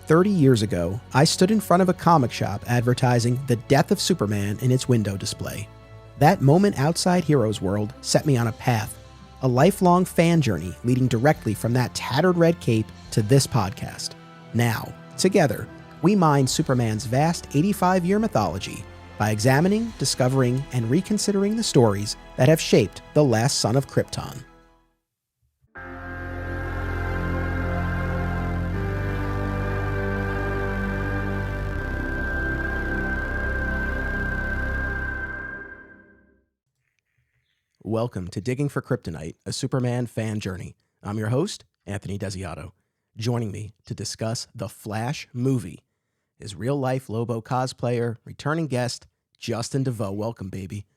30 years ago, I stood in front of a comic shop advertising the death of Superman in its window display. That moment outside Heroes World set me on a path, a lifelong fan journey leading directly from that tattered red cape to this podcast. Now, together, we mine Superman's vast 85-year mythology by examining, discovering, and reconsidering the stories that have shaped the last son of Krypton. Welcome to Digging for Kryptonite, a Superman fan journey. I'm your host, Anthony Desiato. Joining me to discuss the Flash movie is real-life Lobo cosplayer, returning guest, Justin De Voe. Welcome, baby.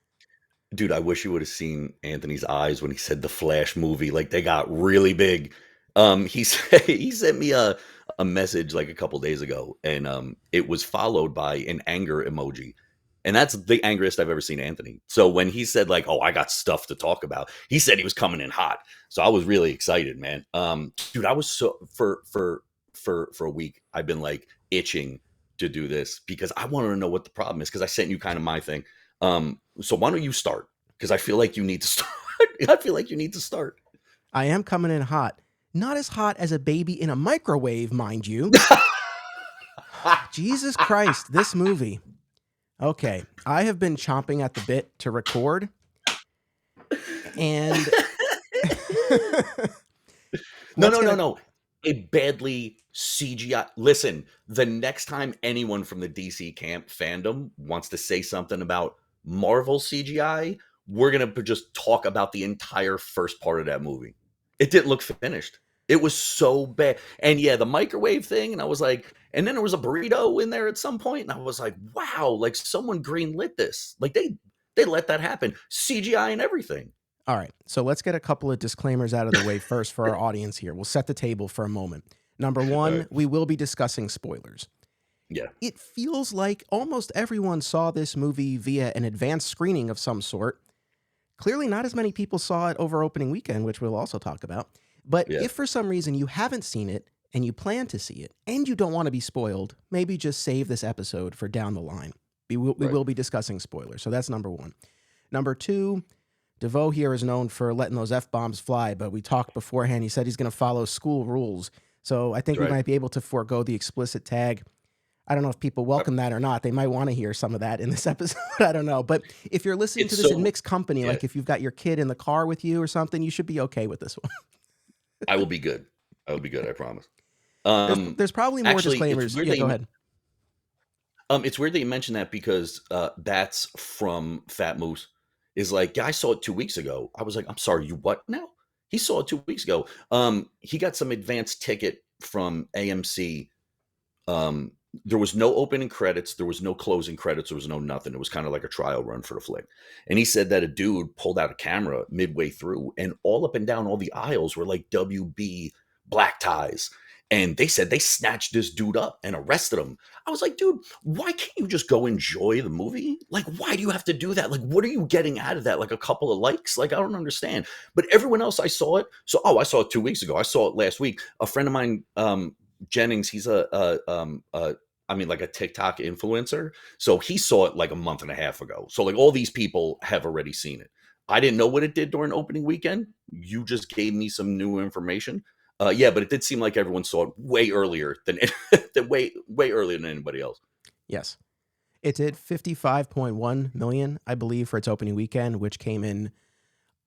Dude, I wish you would have seen Anthony's eyes when he said the Flash movie. Like, they got really big. He sent me a message like a couple days ago, and it was followed by an anger emoji. And that's the angriest I've ever seen Anthony. So when he said like, "Oh, I got stuff to talk about," he said he was coming in hot. So I was really excited, man. Dude, I was so for a week I've been like itching to do this because I wanted to know what the problem is because I sent you kind of my thing. So why don't you start? Because I feel like you need to start. I feel like you need to start. I am coming in hot. Not as hot as a baby in a microwave, mind you. Jesus Christ, this movie. Okay, I have been chomping at the bit to record, and No. A badly CGI. Listen, the next time anyone from the DC camp fandom wants to say something about Marvel CGI, we're gonna just talk about the entire first part of that movie. It didn't look finished. It was so bad. And yeah, the microwave thing, and I was like, and then there was a burrito in there at some point, and I was like, wow, like someone greenlit this. Like they let that happen. CGI and everything. All right, so let's get a couple of disclaimers out of the way first for our audience here. We'll set the table for a moment. Number one, we will be discussing spoilers. Yeah. It feels like almost everyone saw this movie via an advanced screening of some sort. Clearly not as many people saw it over opening weekend, which we'll also talk about. But if for some reason you haven't seen it and you plan to see it and you don't want to be spoiled, maybe just save this episode for down the line. We will be discussing spoilers. So that's number one. Number two, De Voe here is known for letting those F-bombs fly, but we talked beforehand. He said he's going to follow school rules. So I think we might be able to forego the explicit tag. I don't know if people welcome that or not. They might want to hear some of that in this episode. I don't know. But if you're listening to this in mixed company, like if you've got your kid in the car with you or something, you should be okay with this one. I will be good. I promise. There's probably more disclaimers. Yeah, go ahead. It's weird that you mentioned that because that's from Fat Moose. Is like, yeah, I saw it 2 weeks ago. I was like, I'm sorry, you what now? He saw it 2 weeks ago. He got some advanced ticket from AMC. There was no opening credits. There was no closing credits. There was no nothing. It was kind of like a trial run for the flick. And he said that a dude pulled out a camera midway through and all up and down all the aisles were like WB black ties. And they said they snatched this dude up and arrested him. I was like, dude, why can't you just go enjoy the movie? Like, why do you have to do that? Like, what are you getting out of that? Like a couple of likes? Like, I don't understand. But everyone else, I saw it. So, I saw it 2 weeks ago. I saw it last week. A friend of mine, Jennings, he's like a TikTok influencer. So he saw it like a month and a half ago. So like all these people have already seen it. I didn't know what it did during opening weekend. You just gave me some new information. But it did seem like everyone saw it way earlier than way earlier than anybody else. Yes. It did 55.1 million, I believe, for its opening weekend, which came in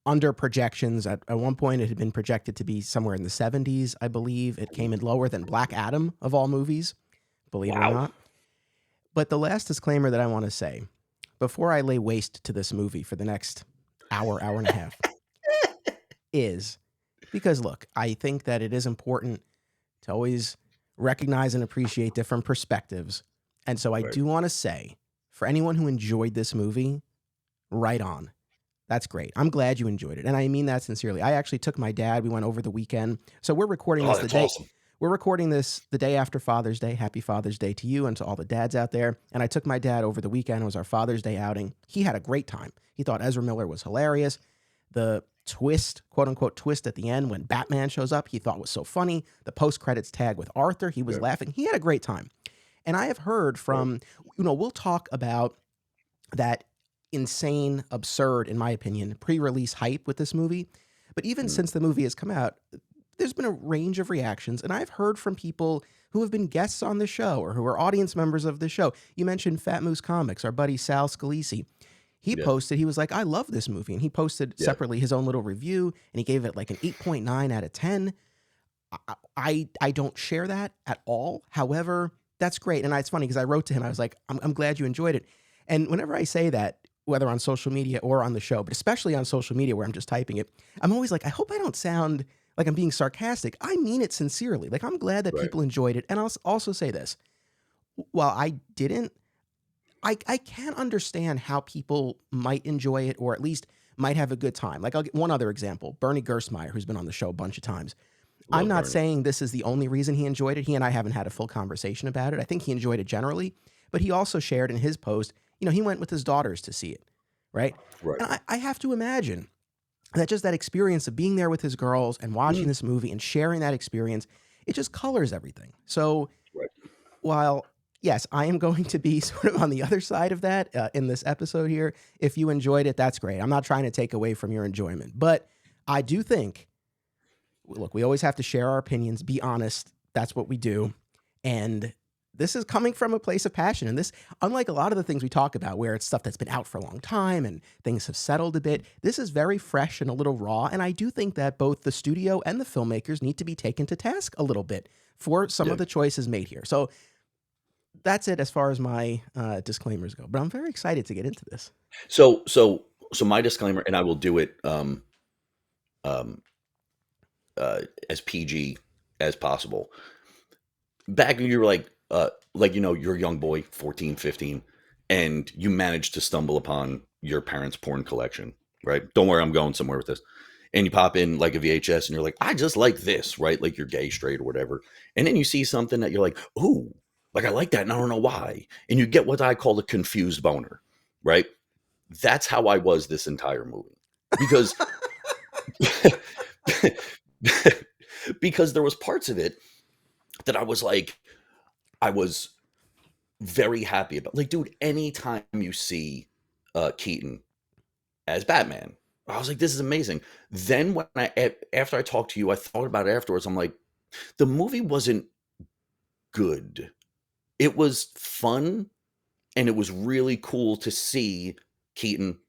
under projections. At one point, it had been projected to be somewhere in the 70s, I believe. It came in lower than Black Adam, of all movies, believe it or not. But the last disclaimer that I want to say, before I lay waste to this movie for the next hour and a half, is because, look, I think that it is important to always recognize and appreciate different perspectives. And so I do want to say, for anyone who enjoyed this movie, right on. That's great. I'm glad you enjoyed it. And I mean that sincerely. I actually took my dad. We went over the weekend. So we're recording this We're recording this the day after Father's Day. Happy Father's Day to you and to all the dads out there. And I took my dad over the weekend. It was our Father's Day outing. He had a great time. He thought Ezra Miller was hilarious. The twist, quote unquote twist at the end when Batman shows up, he thought was so funny. The post credits tag with Arthur, he was Yeah. laughing. He had a great time. And I have heard Right. from, we'll talk about that insane, absurd, in my opinion, pre-release hype with this movie. But even Mm. since the movie has come out, there's been a range of reactions, and I've heard from people who have been guests on the show or who are audience members of the show. You mentioned Fat Moose Comics, our buddy Sal Scalisi. He Yeah. posted, he was like, I love this movie. And he posted Yeah. separately his own little review, and he gave it like an 8.9 out of 10. I don't share that at all. However, that's great. And it's funny because I wrote to him, I was like, I'm glad you enjoyed it. And whenever I say that, whether on social media or on the show, but especially on social media where I'm just typing it, I'm always like, I hope I don't sound like I'm being sarcastic. I mean it sincerely. Like, I'm glad that Right. people enjoyed it. And I'll also say this. While I didn't, I can understand how people might enjoy it or at least might have a good time. Like, I'll get one other example. Bernie Gersmeyer, who's been on the show a bunch of times. I'm Love not Bernie. saying this is the only reason he enjoyed it. He and I haven't had a full conversation about it. I think he enjoyed it generally, but he also shared in his post, he went with his daughters to see it, right? Right. And I have to imagine that just that experience of being there with his girls and watching Mm. this movie and sharing that experience, it just colors everything. So Right. while, yes, I am going to be sort of on the other side of that in this episode here, if you enjoyed it, that's great. I'm not trying to take away from your enjoyment, but I do think, look, we always have to share our opinions, be honest. That's what we do. And this is coming from a place of passion. And this, unlike a lot of the things we talk about where it's stuff that's been out for a long time and things have settled a bit, this is very fresh and a little raw. And I do think that both the studio and the filmmakers need to be taken to task a little bit for some Yeah. of the choices made here. So that's it as far as my disclaimers go. But I'm very excited to get into this. So my disclaimer, and I will do it um, as PG as possible. Back when you were you're a young boy, 14, 15, and you managed to stumble upon your parents' porn collection, right? Don't worry, I'm going somewhere with this. And you pop in like a VHS and you're like, I just like this, right? Like you're gay, straight, or whatever. And then you see something that you're like, ooh, like I like that and I don't know why. And you get what I call a confused boner, right? That's how I was this entire movie. Because because there was parts of it that I was very happy about. Like, dude, anytime you see Keaton as Batman, I was like, this is amazing. Then after I talked to you, I thought about it afterwards. I'm like, the movie wasn't good. It was fun, and it was really cool to see Keaton.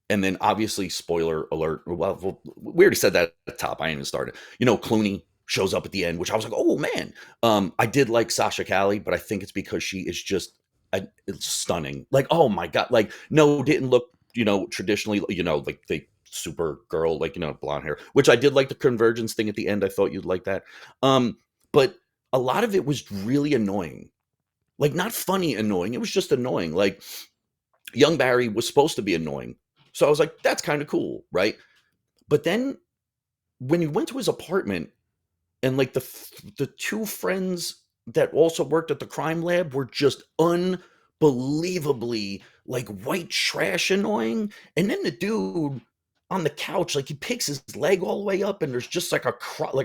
And then obviously, spoiler alert. Well, we already said that at the top. I ain't even started. Clooney shows up at the end, which I was like, oh man. I did like Sasha Callie, but I think it's because she is just it's stunning. Like, oh my God. Like, no, didn't look, traditionally, like the super girl, like, blonde hair, which I did like the convergence thing at the end. I thought you'd like that. But a lot of it was really annoying. Like, not funny annoying. It was just annoying. Like, young Barry was supposed to be annoying. So I was like, that's kind of cool, right? But then when he went to his apartment and like the two friends that also worked at the crime lab were just unbelievably like white trash annoying. And then the dude on the couch, like he picks his leg all the way up and there's just like a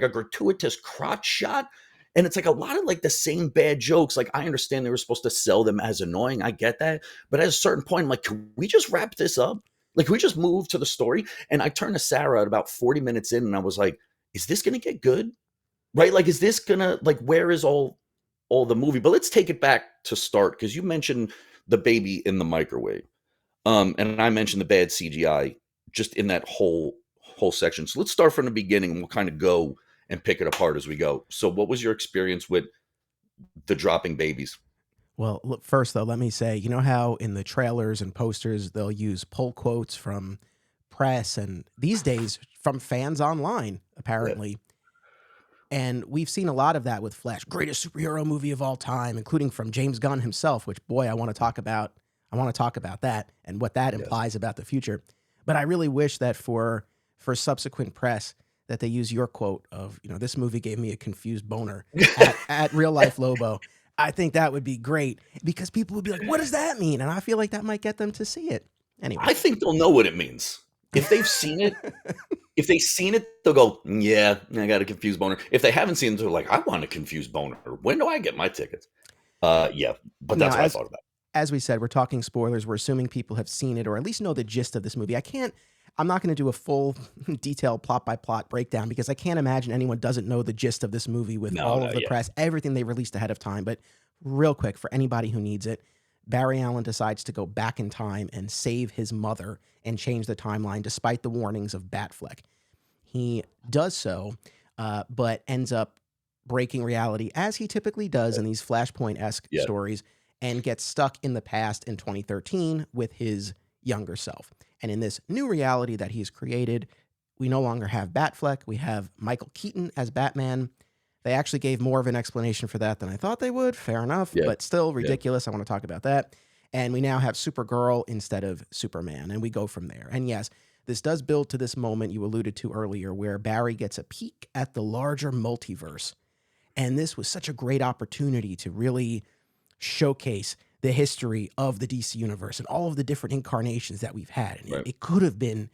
gratuitous crotch shot. And it's like a lot of like the same bad jokes. Like, I understand they were supposed to sell them as annoying. I get that. But at a certain point, I'm like, can we just wrap this up? Like, can we just move to the story? And I turned to Sarah at about 40 minutes in and I was like, is this going to get good? Right? Like, is this going to, like, where is all the movie? But let's take it back to start, because you mentioned the baby in the microwave. And I mentioned the bad CGI just in that whole section. So let's start from the beginning and we'll kind of go and pick it apart as we go. So what was your experience with the dropping babies? Well, look, first though, let me say, you know how in the trailers and posters they'll use pull quotes from press and these days from fans online, apparently. And we've seen a lot of that with Flash, greatest superhero movie of all time, including from James Gunn himself, which, boy, I want to talk about. I want to talk about that and what that implies about the future. But I really wish that for subsequent press that they use your quote of, this movie gave me a confused boner at Real Life Lobo. I think that would be great because people would be like, what does that mean? And I feel like that might get them to see it. Anyway. I think they'll know what it means. If they've seen it, if they've seen it, they'll go, yeah, I got a confused boner. If they haven't seen it, they're like, I want a confused boner. When do I get my tickets? Yeah, but Now, that's what I thought about. as we said, we're talking spoilers. We're assuming people have seen it or at least know the gist of this movie. I'm not going to do a full detailed plot by plot breakdown because I can't imagine anyone doesn't know the gist of this movie with No, all no, of the yeah, press, everything they released ahead of time. But real quick, for anybody who needs it, Barry Allen decides to go back in time and save his mother and change the timeline despite the warnings of Batfleck. He does so, but ends up breaking reality as he typically does in these Flashpoint-esque yeah, stories and gets stuck in the past in 2013 with his younger self. And in this new reality that he's created, we no longer have Batfleck. We have Michael Keaton as Batman. They actually gave more of an explanation for that than I thought they would. Fair enough, yeah, but still yeah. ridiculous. I want to talk about that. And we now have Supergirl instead of Superman, and we go from there. And yes, this does build to this moment you alluded to earlier where Barry gets a peek at the larger multiverse. And this was such a great opportunity to really showcase the history of the DC universe and all of the different incarnations that we've had. And Right. it could have been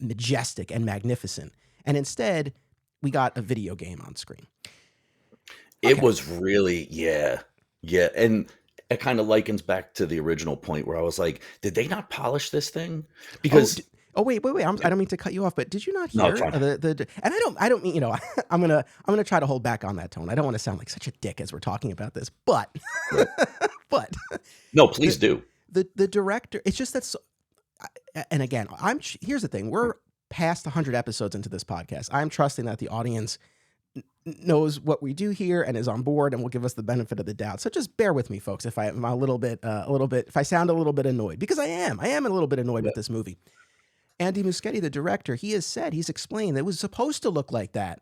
majestic and magnificent. And instead, we got a video game on screen. It Okay. was really, yeah, yeah, and it kind of likens back to the original point where I was like, did they not polish this thing? Oh, Because wait. I don't mean to cut you off, but did you not no, it's hear fine. and I don't mean, I'm gonna try to hold back on that tone. I don't want to sound like such a dick as we're talking about this, but Right. but No, please the do. the director, it's just that and again, here's the thing. We're past 100 episodes into this podcast. I'm trusting that the audience knows what we do here and is on board and will give us the benefit of the doubt. So just bear with me, folks, if I'm a little bit, if I sound a little bit annoyed, because I am a little bit annoyed Yeah. with this movie. Andy Muschietti, the director, he's explained that it was supposed to look like that.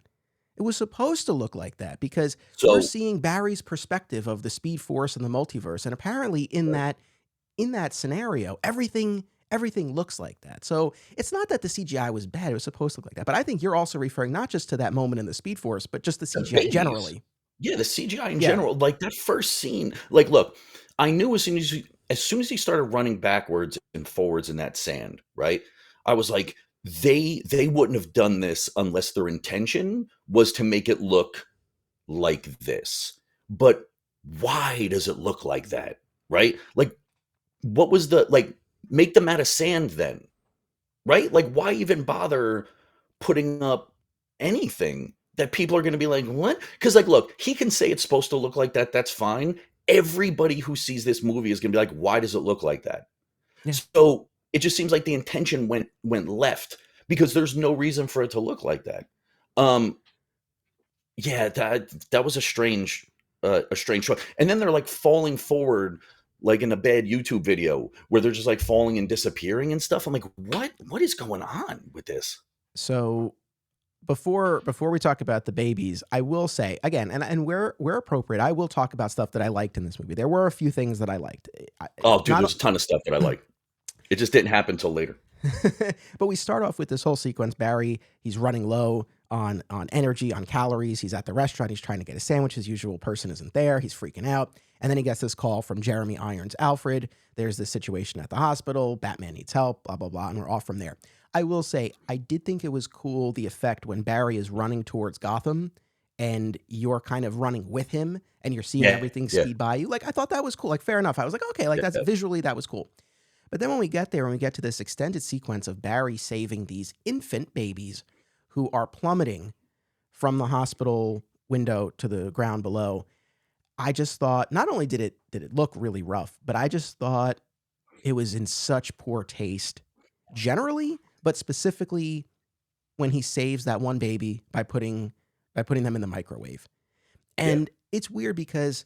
It was supposed to look like that because we're So, seeing Barry's perspective of the Speed Force and the multiverse, and apparently in right. that scenario, everything looks like that. So it's not that the CGI was bad; it was supposed to look like that. But I think you're also referring not just to that moment in the Speed Force, but just the The CGI babies. generally. Yeah, the CGI in Yeah. general, like that first scene, like look, I knew as soon as he started running backwards and forwards in that sand, right? I was like, they wouldn't have done this unless their intention was to make it look like this. But why does it look like that? Right? Like what was the like make them out of sand then, right? Like why even bother putting up anything that people are going to be like, what? Because, like, look, he can say it's supposed to look like that. That's fine. Everybody who sees this movie is going to be like, why does it look like that? Yeah. So it just seems like the intention went left because there's no reason for it to look like that. Um, yeah, that was a strange choice. And then they're like falling forward like in a bad YouTube video where they're just like falling and disappearing and stuff. I'm like, what is going on with this? So before we talk about the babies, I will say again, and where appropriate, I will talk about stuff that I liked in this movie. There were a few things that I liked. Oh, dude, Not there's a ton of stuff that I like. It just didn't happen till later. but we start off with this whole sequence. Barry, he's running low on energy, on calories. He's at the restaurant. He's trying to get a sandwich. His usual person isn't there. He's freaking out. And then he gets this call from Jeremy Irons' Alfred. There's this situation at the hospital. Batman needs help, blah, blah, blah. And we're off from there. I will say, I did think it was cool, the effect when Barry is running towards Gotham and you're kind of running with him and you're seeing Yeah, everything yeah, speed by you. Like, I thought that was cool. Like, fair enough. I was like, okay, like yeah, that's yeah, visually, that was cool. But then when we get there and we get to this extended sequence of Barry saving these infant babies who are plummeting from the hospital window to the ground below, I just thought not only did it look really rough, but I just thought it was in such poor taste generally, but specifically when he saves that one baby by putting them in the microwave. yeah, And it's weird because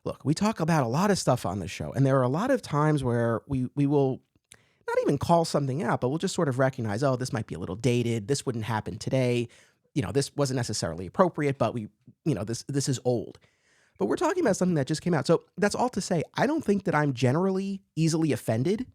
look, we talk about a lot of stuff on this show, and there are a lot of times where we will not even call something out, but we'll just sort of recognize, oh, this might be a little dated. This wouldn't happen today. This wasn't necessarily appropriate, but this is old. But we're talking about something that just came out. So that's all to say, I don't think that I'm generally easily offended,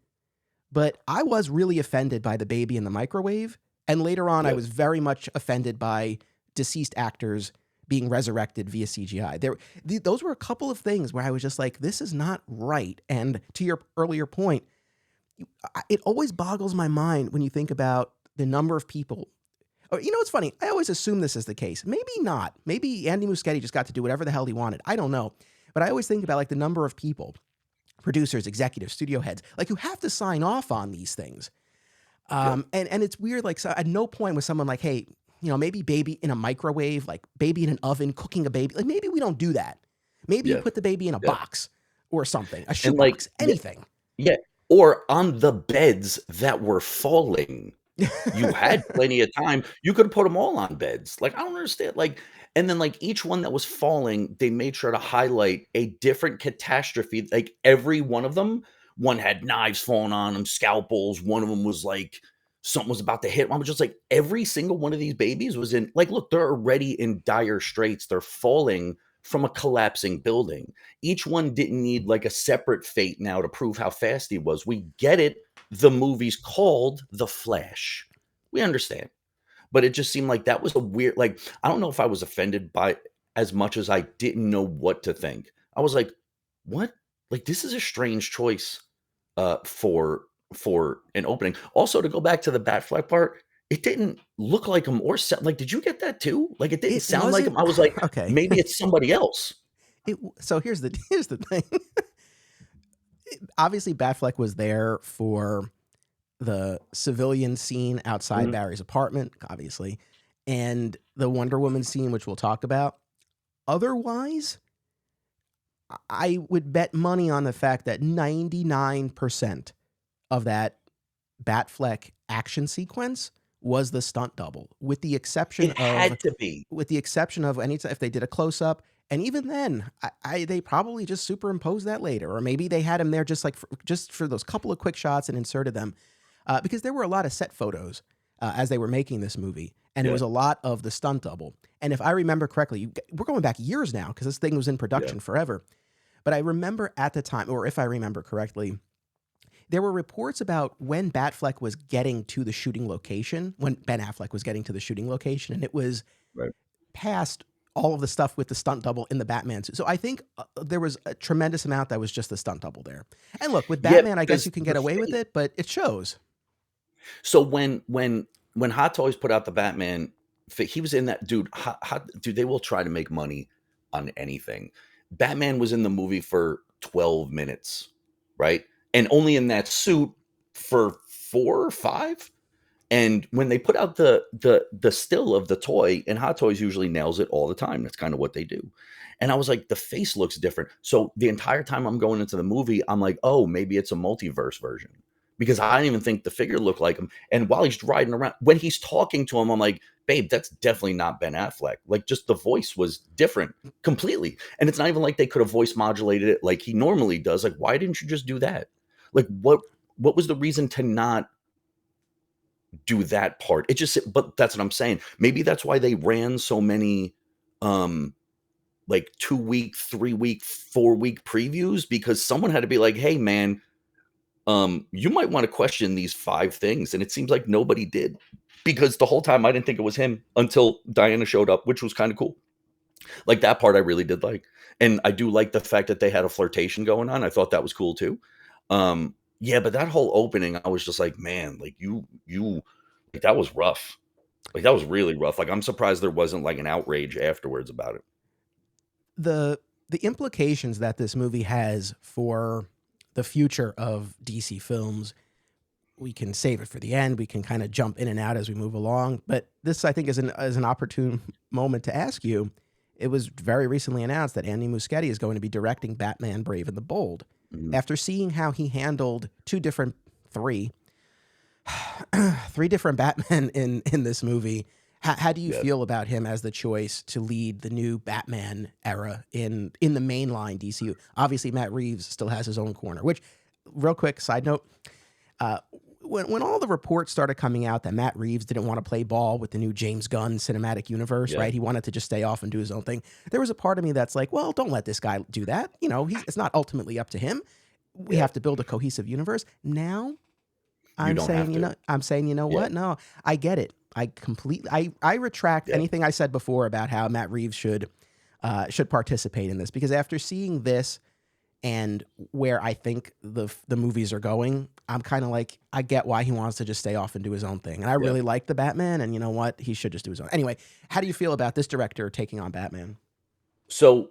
but I was really offended by the baby in the microwave. And later on, I yeah. was very much offended by deceased actors being resurrected via CGI. Those were a couple of things where I was just like, this is not right. And to your earlier point, it always boggles my mind when you think about the number of people Oh, you know what's funny? I always assume this is the case. Maybe not. Maybe Andy Muschietti just got to do whatever the hell he wanted. I don't know. But I always think about like the number of people, producers, executives, studio heads, like who have to sign off on these things. Yeah. And it's weird. Like, so at no point was someone like, hey, maybe baby in a microwave, like baby in an oven, cooking a baby. Like maybe we don't do that. Maybe you Yeah. put the baby in a Yeah. box or something, a And like, shoebox, anything. yeah. Or on the beds that were falling. You had plenty of time. You could put them all on beds. Like, I don't understand. Like, and then like each one that was falling, they made sure to highlight a different catastrophe. Like every one of them, one had knives falling on them, scalpels. One of them was like something was about to hit. I was just like, every single one of these babies was in like, look, they're already in dire straits. They're falling from a collapsing building. Each one didn't need like a separate fate now to prove how fast he was. We get it. The movie's called The Flash. We understand. But it just seemed like that was a weird, like, I don't know if I was offended by as much as I didn't know what to think. I was like, what? Like, this is a strange choice for an opening. Also, to go back to the Batfleck part, it didn't look like him or sound like, did you get that too? Like, it didn't It sound like wasn't him. I was like, okay. maybe it's somebody else. So here's the thing. Obviously, Batfleck was there for the civilian scene outside Mhm. Barry's apartment, obviously, and the Wonder Woman scene, which we'll talk about. Otherwise, I would bet money on the fact that 99% of that Batfleck action sequence was the stunt double, with the exception It of had to be. any if they did a close up, and even then, they probably just superimposed that later, or maybe they had him there just like just for those couple of quick shots and inserted them, because there were a lot of set photos as they were making this movie, and it Yeah, was a lot of the stunt double. And if I remember correctly, we're going back years now because this thing was in yeah, production forever. But I remember at the time, or if I remember correctly, there were reports about when Batfleck was getting to the shooting location, when Ben Affleck was getting to the shooting location, and it was right. past all of the stuff with the stunt double in the Batman suit. So I think there was a tremendous amount that was just the stunt double there. And look, with Yeah, Batman, I guess because you can the get away with thing it, but it shows. so when Hot Toys put out the Batman, he was in that dude. Dude, they will try to make money on anything. Batman was in the movie for 12 minutes, right? And only in that suit for 4 or 5. And when they put out the still of the toy, and Hot Toys usually nails it all the time. That's kind of what they do. And I was like, the face looks different. So the entire time I'm going into the movie, I'm like, oh, maybe it's a multiverse version. Because I didn't even think the figure looked like him. And while he's riding around, when he's talking to him, I'm like, babe, that's definitely not Ben Affleck. Like, just the voice was different completely. And it's not even like they could have voice modulated it like he normally does. Like, why didn't you just do that? Like, what was the reason to not do that part? It just, but that's what I'm saying. Maybe that's why they ran so many um like 2 week, 3 week, 4 week previews, because someone had to be like, hey man, you might want to question these 5 things. And it seems like nobody did, because the whole time I didn't think it was him until Diana showed up, which was kind of cool. Like, that part I really did like. And I do like the fact that they had a flirtation going on. I thought that was cool too. Yeah, but that whole opening, I was just like, man, like you like, that was rough. Like, that was really rough. Like, I'm surprised there wasn't like an outrage afterwards about it. The implications that this movie has for the future of DC films, we can save it for the end. We can kind of jump in and out as we move along. But this, I think, is an opportune moment to ask you. It was very recently announced that Andy Muschietti is going to be directing Batman: Brave and the Bold. Mhm. After seeing how he handled three three different Batmen in this movie, how do you Yeah. feel about him as the choice to lead the new Batman era in the mainline DCU? Obviously, Matt Reeves still has his own corner. Which, real quick side note, uh, when all the reports started coming out that Matt Reeves didn't want to play ball with the new James Gunn cinematic universe, Yeah. right? He wanted to just stay off and do his own thing. There was a part of me that's like, well, don't let this guy do that. It's not ultimately up to him. We Yeah. have to build a cohesive universe. Now You I'm don't have saying, to. you know Yeah. what? No, I get it. I retract Yeah. anything I said before about how Matt Reeves should participate in this, because after seeing this, and where I think the movies are going, I'm kind of like, I get why he wants to just stay off and do his own thing. And I Yeah. really like the Batman, and you know what? He should just do his own. Anyway, how do you feel about this director taking on Batman? So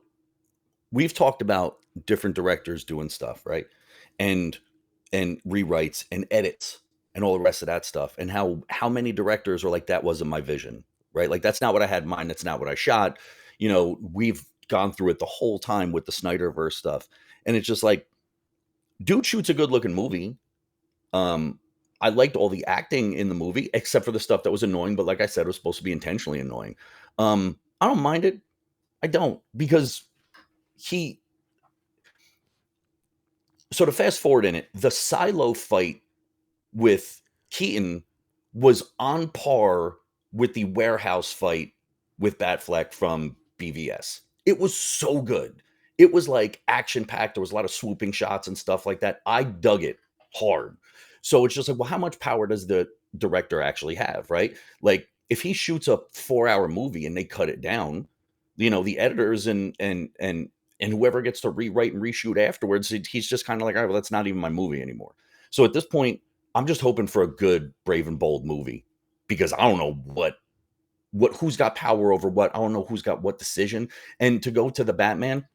we've talked about different directors doing stuff, right? And rewrites and edits and all the rest of that stuff, and how many directors are like, that wasn't my vision, right? Like, that's not what I had in mind. That's not what I shot. We've gone through it the whole time with the Snyderverse stuff, and it's just like, dude shoots a good looking movie. Um, I liked all the acting in the movie, except for the stuff that was annoying. But like I said, it was supposed to be intentionally annoying. I don't mind it. I don't, because he. So to fast forward in it, the silo fight with Keaton was on par with the warehouse fight with Batfleck from BVS. It was so good. It was like action packed. There was a lot of swooping shots and stuff like that. I dug it hard. So it's just like, well, how much power does the director actually have, right? Like, if he shoots a 4-hour movie and they cut it down, the editors and whoever gets to rewrite and reshoot afterwards, he's just kind of like, all right, well, that's not even my movie anymore. So at this point, I'm just hoping for a good Brave and Bold movie, because I don't know who's got power over what. I don't know who's got what decision. And to go to the Batman,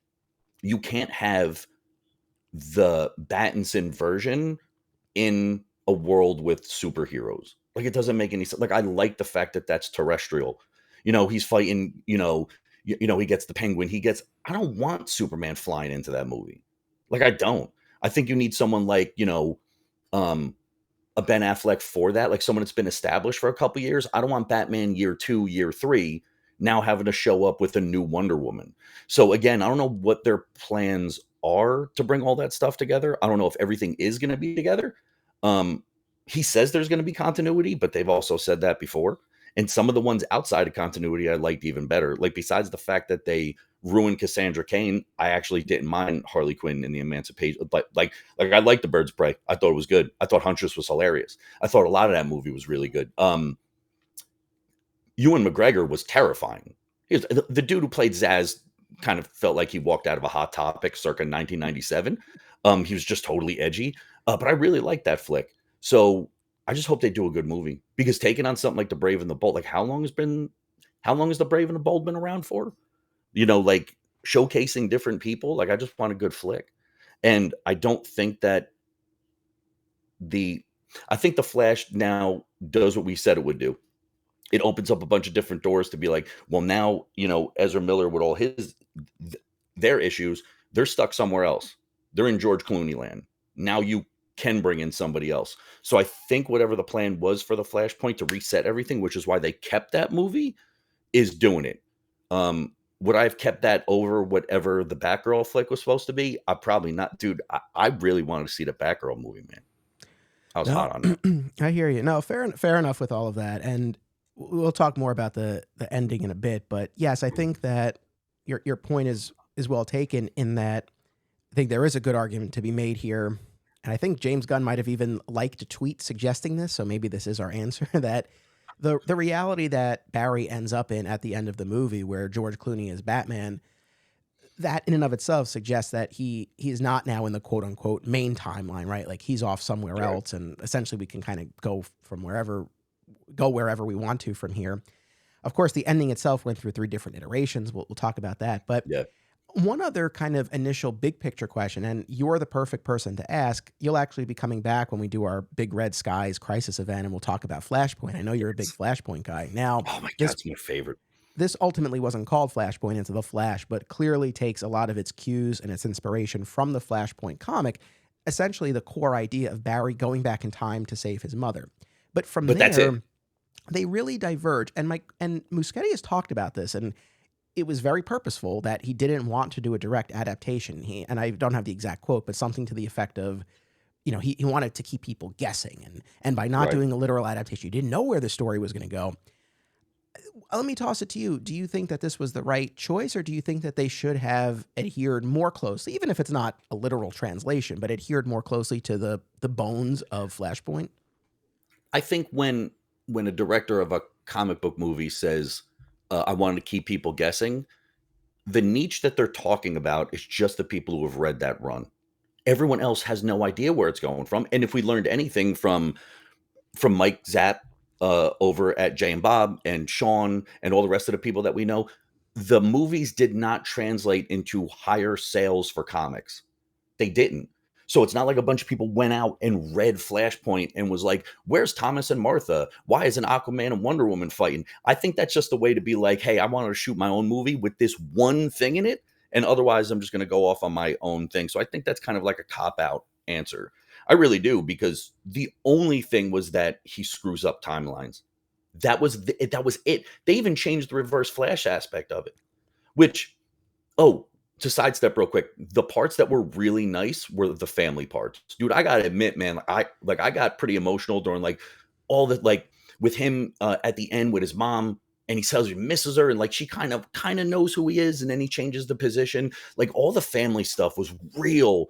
you can't have the Battinson version in a world with superheroes. Like, it doesn't make any sense. Like, I like the fact that that's terrestrial. He's fighting, he gets the Penguin. I don't want Superman flying into that movie. Like, I don't. I think you need someone like, um, a Ben Affleck for that, like someone that's been established for a couple years. I don't want Batman year 2, year 3 now having to show up with a new Wonder Woman. So again, I don't know what their plans are to bring all that stuff together. I don't know if everything is going to be together. Um, he says there's going to be continuity, but they've also said that before. And some of the ones outside of continuity I liked even better. Like, besides the fact that they ruined Cassandra Cain, I actually didn't mind Harley Quinn in the Emancipation. But like I liked the Birds of Prey. I thought it was good. I thought Huntress was hilarious. I thought a lot of that movie was really good. Ewan McGregor was terrifying. The dude who played Zaz kind of felt like he walked out of a Hot Topic circa 1997. He was just totally edgy. But I really liked that flick. So I just hope they do a good movie, because taking on something like The Brave and the Bold, like, how long has The Brave and the Bold been around for? Like, showcasing different people. Like, I just want a good flick. And I don't think that I think The Flash now does what we said it would do. It opens up a bunch of different doors to be like, well, now, Ezra Miller with all their issues, they're stuck somewhere else. They're in George Clooney land. Now you can bring in somebody else. So I think whatever the plan was for the Flashpoint to reset everything, which is why they kept that movie, is doing it. Would I have kept that over whatever the Batgirl flick was supposed to be? I probably not. Dude, I really wanted to see the Batgirl movie, man. I was No, hot on that. I hear you. No, fair enough with all of that, and we'll talk more about the ending in a bit. But yes, I think that your point is well taken, in that I think there is a good argument to be made here, and I think James Gunn might have even liked a tweet suggesting this. So maybe this is our answer, that the reality that Barry ends up in at the end of the movie, where George Clooney is Batman, that in and of itself suggests that he's not now in the quote unquote main timeline, right? Like, he's off somewhere Right. else, and essentially we can kind of go wherever we want to from here. Of course, the ending itself went through 3 different iterations. We'll talk about that, but Yeah. one other kind of initial big picture question, and you're the perfect person to ask. You'll actually be coming back when we do our Big Red Skies Crisis event, and we'll talk about Flashpoint. I know you're a big Flashpoint guy. Now, Oh my God, this it's my favorite. this ultimately wasn't called Flashpoint into the Flash, but clearly takes a lot of its cues and its inspiration from the Flashpoint comic, essentially the core idea of Barry going back in time to save his mother. But from But that's it. there, they really diverge. And Muschietti has talked about this, and it was very purposeful that he didn't want to do a direct adaptation. And I don't have the exact quote, but something to the effect of, he wanted to keep people guessing, and by not Right. doing a literal adaptation, you didn't know where the story was going to go. Let me toss it to you. Do you think that this was the right choice, or do you think that they should have adhered more closely, even if it's not a literal translation, but adhered more closely to the bones of Flashpoint? I think when a director of a comic book movie says, I wanted to keep people guessing, the niche that they're talking about is just the people who have read that run. Everyone else has no idea where it's going from. And if we learned anything from Mike Zapp over at Jay and Bob and Sean and all the rest of the people that we know, the movies did not translate into higher sales for comics. They didn't. So it's not like a bunch of people went out and read Flashpoint and was like, "Where's Thomas and Martha? Why is an Aquaman and Wonder Woman fighting?" I think that's just a way to be like, "Hey, I wanted to shoot my own movie with this one thing in it, and otherwise I'm just going to go off on my own thing." So I think that's kind of like a cop out answer. I really do, because the only thing was that he screws up timelines. That was it. They even changed the Reverse Flash aspect of it, which, oh, to sidestep real quick, the parts that were really nice were the family parts. Dude, I gotta admit, man, I got pretty emotional during like all the like with him at the end with his mom, and he tells her he misses her, and like she kind of knows who he is, and then he changes the position. Like all the family stuff was real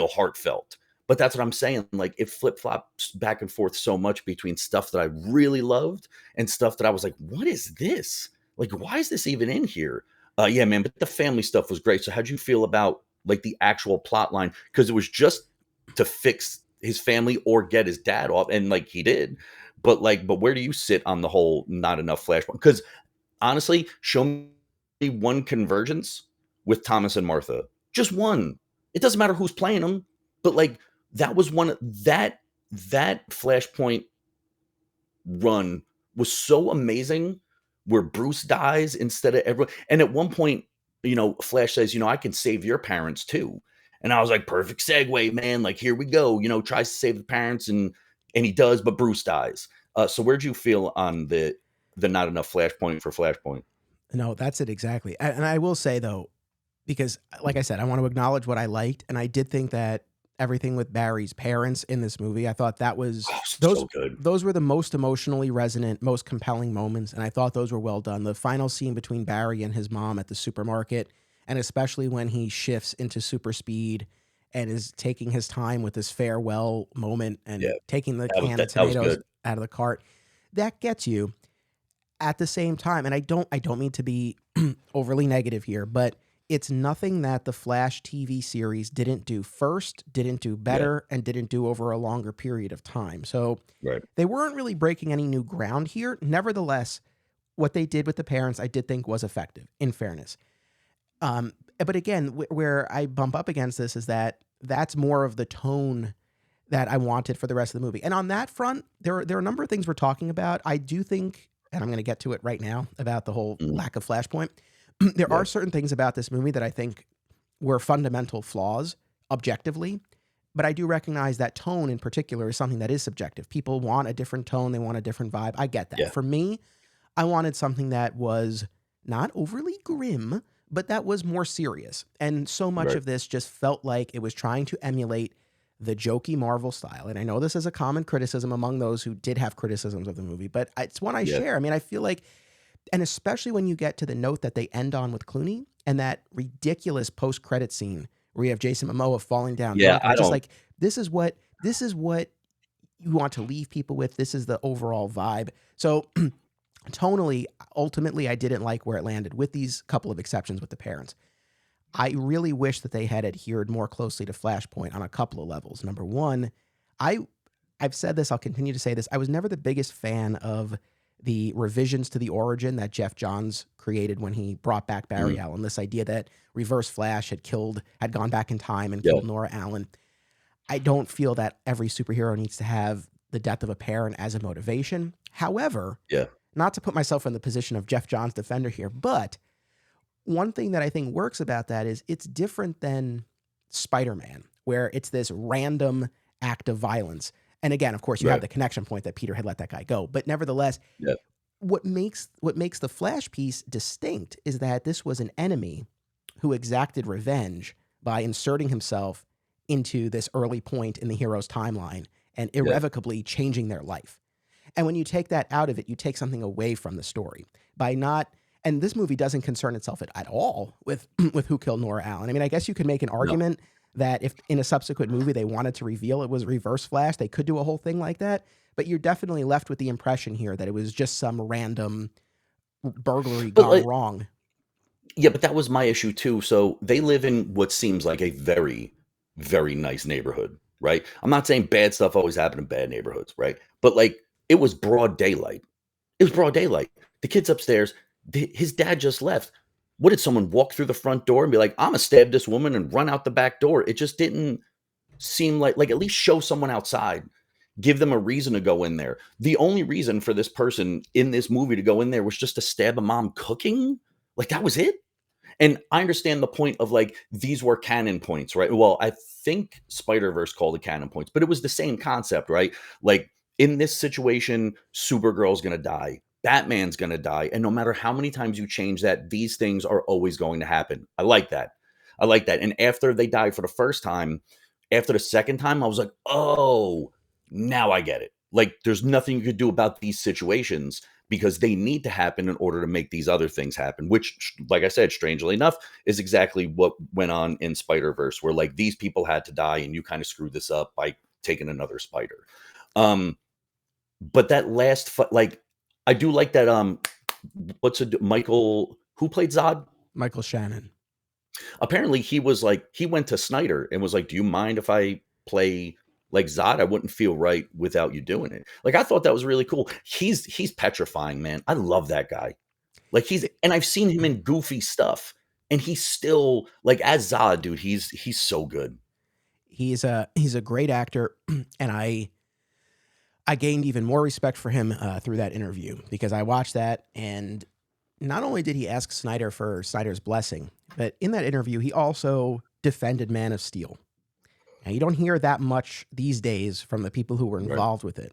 heartfelt. But that's what I'm saying. Like it flip flops back and forth so much between stuff that I really loved and stuff that I was like, what is this? Like, why is this even in here? Yeah, man, but the family stuff was great. So how'd you feel about like the actual plot line? Because it was just to fix his family or get his dad off, and like he did. But where do you sit on the whole not enough Flashpoint? Because honestly, show me one convergence with Thomas and Martha. Just one. It doesn't matter who's playing them, but like that was one that Flashpoint run was so amazing, where Bruce dies instead of everyone. And at one point, Flash says, I can save your parents too. And I was like, perfect segue, man. Like, here we go. Tries to save the parents, and he does, but Bruce dies. So where'd you feel on the not enough Flashpoint for Flashpoint? No, that's it exactly. And I will say though, because like I said, I want to acknowledge what I liked, and I did think that everything with Barry's parents in this movie, I thought that was Oh, those so good. those were the most emotionally resonant, most compelling moments, and I thought those were well done. The final scene between Barry and his mom at the supermarket, and especially when he shifts into super speed and is taking his time with this farewell moment and Yeah, taking the that was can of that was tomatoes good. out of the cart, that gets you. At the same time, and I don't mean to be overly negative here, but it's nothing that the Flash TV series didn't do first, didn't do Yeah, better, and didn't do over a longer period of time. So right. they weren't really breaking any new ground here. Nevertheless, what they did with the parents, I did think was effective, in fairness. But again, where I bump up against this is that that's more of the tone that I wanted for the rest of the movie. And on that front, there are a number of things we're talking about. I do think, and I'm going to get to it right now about the whole Mhm. lack of Flashpoint. There Yeah, are certain things about this movie that I think were fundamental flaws objectively, but I do recognize that tone in particular is something that is subjective. People want a different tone, they want a different vibe. I get that. yeah, For me, I wanted something that was not overly grim, but that was more serious. And so much right. of this just felt like it was trying to emulate the jokey Marvel style. And I know this is a common criticism among those who did have criticisms of the movie, but it's one I Yeah, share. I mean, I feel like, and especially when you get to the note that they end on with Clooney and that ridiculous post-credit scene where you have Jason Momoa falling down yeah. drunk. I It's just don't. like this is what you want to leave people with. This is the overall vibe. So tonally, ultimately, I didn't like where it landed, with these couple of exceptions with the parents. I really wish that they had adhered more closely to Flashpoint on a couple of levels. Number one, I I've said this, I'll continue to say this. I was never the biggest fan of the revisions to the origin that Jeff Johns created when he brought back Barry Mhm. Allen. This idea that Reverse Flash had gone back in time and Yeah, killed Nora Allen. I don't feel that every superhero needs to have the death of a parent as a motivation. However, yeah, not to put myself in the position of Jeff Johns' defender here, but one thing that I think works about that is it's different than Spider-Man, where it's this random act of violence. And again, of course, you have right. the connection point that Peter had let that guy go. But nevertheless, Yeah, what makes the Flash piece distinct is that this was an enemy who exacted revenge by inserting himself into this early point in the hero's timeline and yeah. irrevocably changing their life. And when you take that out of it, you take something away from the story by not. And this movie doesn't concern itself at all with with who killed Nora Allen. I mean, I guess you could make an No. argument that if in a subsequent movie they wanted to reveal it was Reverse Flash, they could do a whole thing like that. But you're definitely left with the impression here that it was just some random burglary But gone like, wrong. Yeah, but that was my issue too. So they live in what seems like a very, very nice neighborhood, right? I'm not saying bad stuff always happen in bad neighborhoods, right? But like it was broad daylight. It was broad daylight. The kid's upstairs. His dad just left. What did someone walk through the front door and be like, "I'm gonna stab this woman" and run out the back door? It just didn't seem like at least show someone outside. Give them a reason to go in there. The only reason for this person in this movie to go in there was just to stab a mom cooking. Like that was it. And I understand the point of like these were canon points, right? Well, I think Spider-Verse called it canon points, but it was the same concept, right? Like in this situation, Supergirl's gonna die, Batman's gonna die, and no matter how many times you change that, these things are always going to happen. I like that. I like that. And after they died for the first time, after the second time, I was like, oh, now I get it. Like, there's nothing you could do about these situations because they need to happen in order to make these other things happen, which, like I said, strangely enough, is exactly what went on in Spider Verse, where like these people had to die and you kind of screwed this up by taking another spider. Um, but that last, like, I do like that. Michael, who played Zod? Michael Shannon. Apparently he was like, he went to Snyder and was like, do you mind if I play like Zod? I wouldn't feel right without you doing it. Like I thought that was really cool. He's petrifying, man. I love that guy. Like and I've seen him in goofy stuff and he's still like as Zod, dude, he's so good. He's a great actor, and I gained even more respect for him through that interview because I watched that, and not only did he ask Snyder for Snyder's blessing, but in that interview he also defended Man of Steel. And you don't hear that much these days from the people who were Right. involved with it.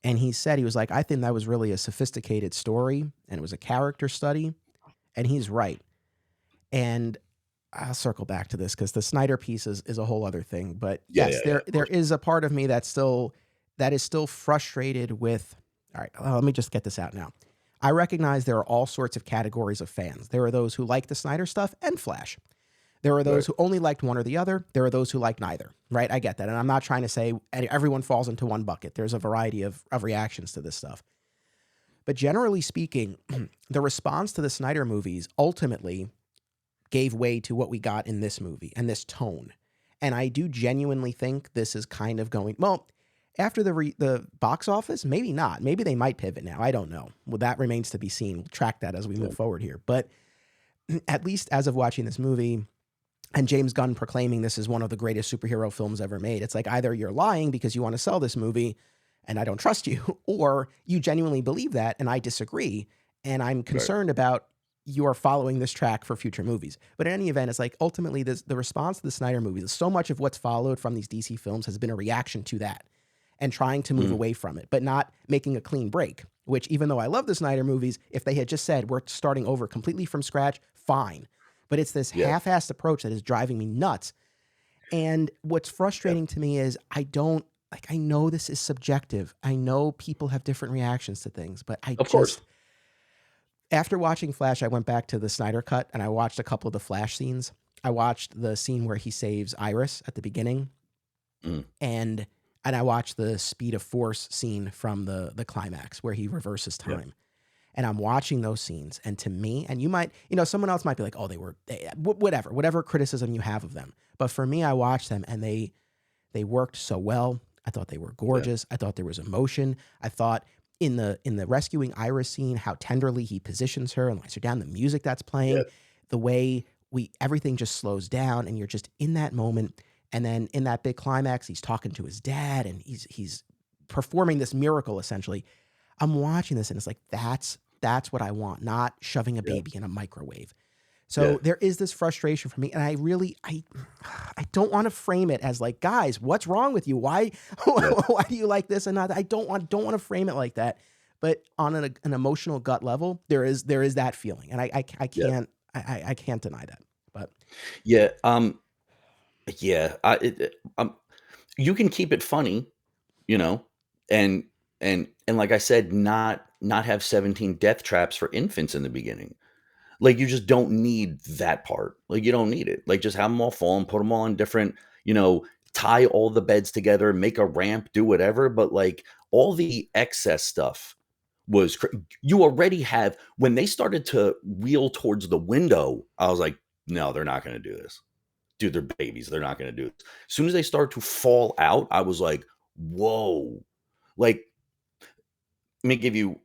And he said, he was like, I think that was really a sophisticated story and it was a character study. And he's right. And I'll circle back to this because the Snyder piece is a whole other thing. But yes, Yeah, there is a part of me that is still frustrated with. All right, let me just get this out now. I recognize there are all sorts of categories of fans. There are those who like the Snyder stuff and Flash. There are those right. who only liked one or the other. There are those who like neither, right? I get that. And I'm not trying to say everyone falls into one bucket. There's a variety of reactions to this stuff. But generally speaking, the response to the Snyder movies ultimately gave way to what we got in this movie and this tone. And I do genuinely think this is kind of going, well, after the box office, maybe not. Maybe they might pivot now. I don't know. Well, that remains to be seen. We'll track that as we move forward here. But at least as of watching this movie, and James Gunn proclaiming this is one of the greatest superhero films ever made. It's like either you're lying because you want to sell this movie and I don't trust you, or you genuinely believe that and I disagree. And I'm Right. concerned about you're following this track for future movies. But in any event, it's like ultimately the response to the Snyder movies, so much of what's followed from these DC films has been a reaction to that and trying to move Mhm. away from it, but not making a clean break. Which, even though I love the Snyder movies, if they had just said we're starting over completely from scratch, fine. But it's this Yeah. half-assed approach that is driving me nuts. And what's Yeah. frustrating to me is I don't like, I know this is subjective. I know people have different reactions to things, but I Of course. just, after watching Flash, I went back to the Snyder cut and I watched a couple of the Flash scenes. I watched the scene where he saves Iris at the beginning, Mhm. and I watched the Speed of Force scene from the climax where he reverses Yeah. time. And I'm watching those scenes, and to me, and you might, someone else might be like, oh, whatever criticism you have of them. But for me, I watched them and they worked so well. I thought they were Yeah. gorgeous. I thought there was emotion. I thought in the rescuing Iris scene, how tenderly he positions her and lies her down, the music that's Yeah. playing, the way everything just slows down and you're just in that moment. And then in that big climax, he's talking to his dad and he's performing this miracle essentially. I'm watching this and it's like that's what I want, not shoving a Yeah. baby in a microwave. Yeah. So there is this frustration for me, and I don't want to frame it as like, guys, what's wrong with you? Why Yeah. why do you like this and not? I don't want to frame it like that. But on an emotional gut level, there is that feeling, and I Yeah. can't I can't deny that. But Yeah. Yeah. You can keep it funny, you know, and and like I said, not have 17 death traps for infants in the beginning. Like, you just don't need that part. Like, you don't need it. Like, just have them all fall and put them all in different, tie all the beds together, make a ramp, do whatever. But like all the excess stuff was you already have when they started to wheel towards the window. I was like, no, they're not going to do this, dude. They're babies. They're not going to do it. As soon as they start to fall out, I was like, whoa. Like, let me give you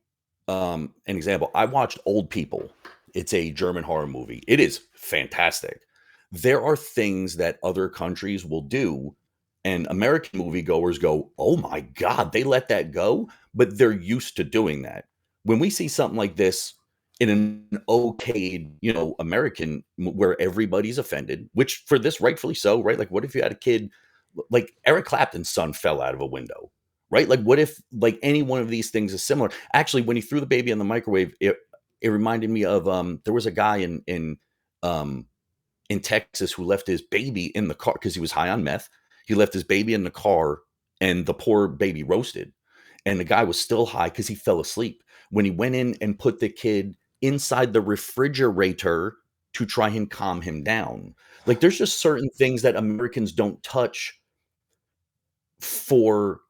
an example. I watched Old People. It's a German horror movie. It is fantastic. There are things that other countries will do, and American moviegoers go, "Oh my god, they let that go," but they're used to doing that. When we see something like this in an okayed, American where everybody's offended, which for this rightfully so, right? Like, what if you had a kid like Eric Clapton's son fell out of a window? Right? Like, what if like any one of these things is similar? Actually, when he threw the baby in the microwave, it reminded me of there was a guy um in Texas who left his baby in the car because he was high on meth. He left his baby in the car and the poor baby roasted. And the guy was still high because he fell asleep. When he went in and put the kid inside the refrigerator to try and calm him down. Like, there's just certain things that Americans don't touch for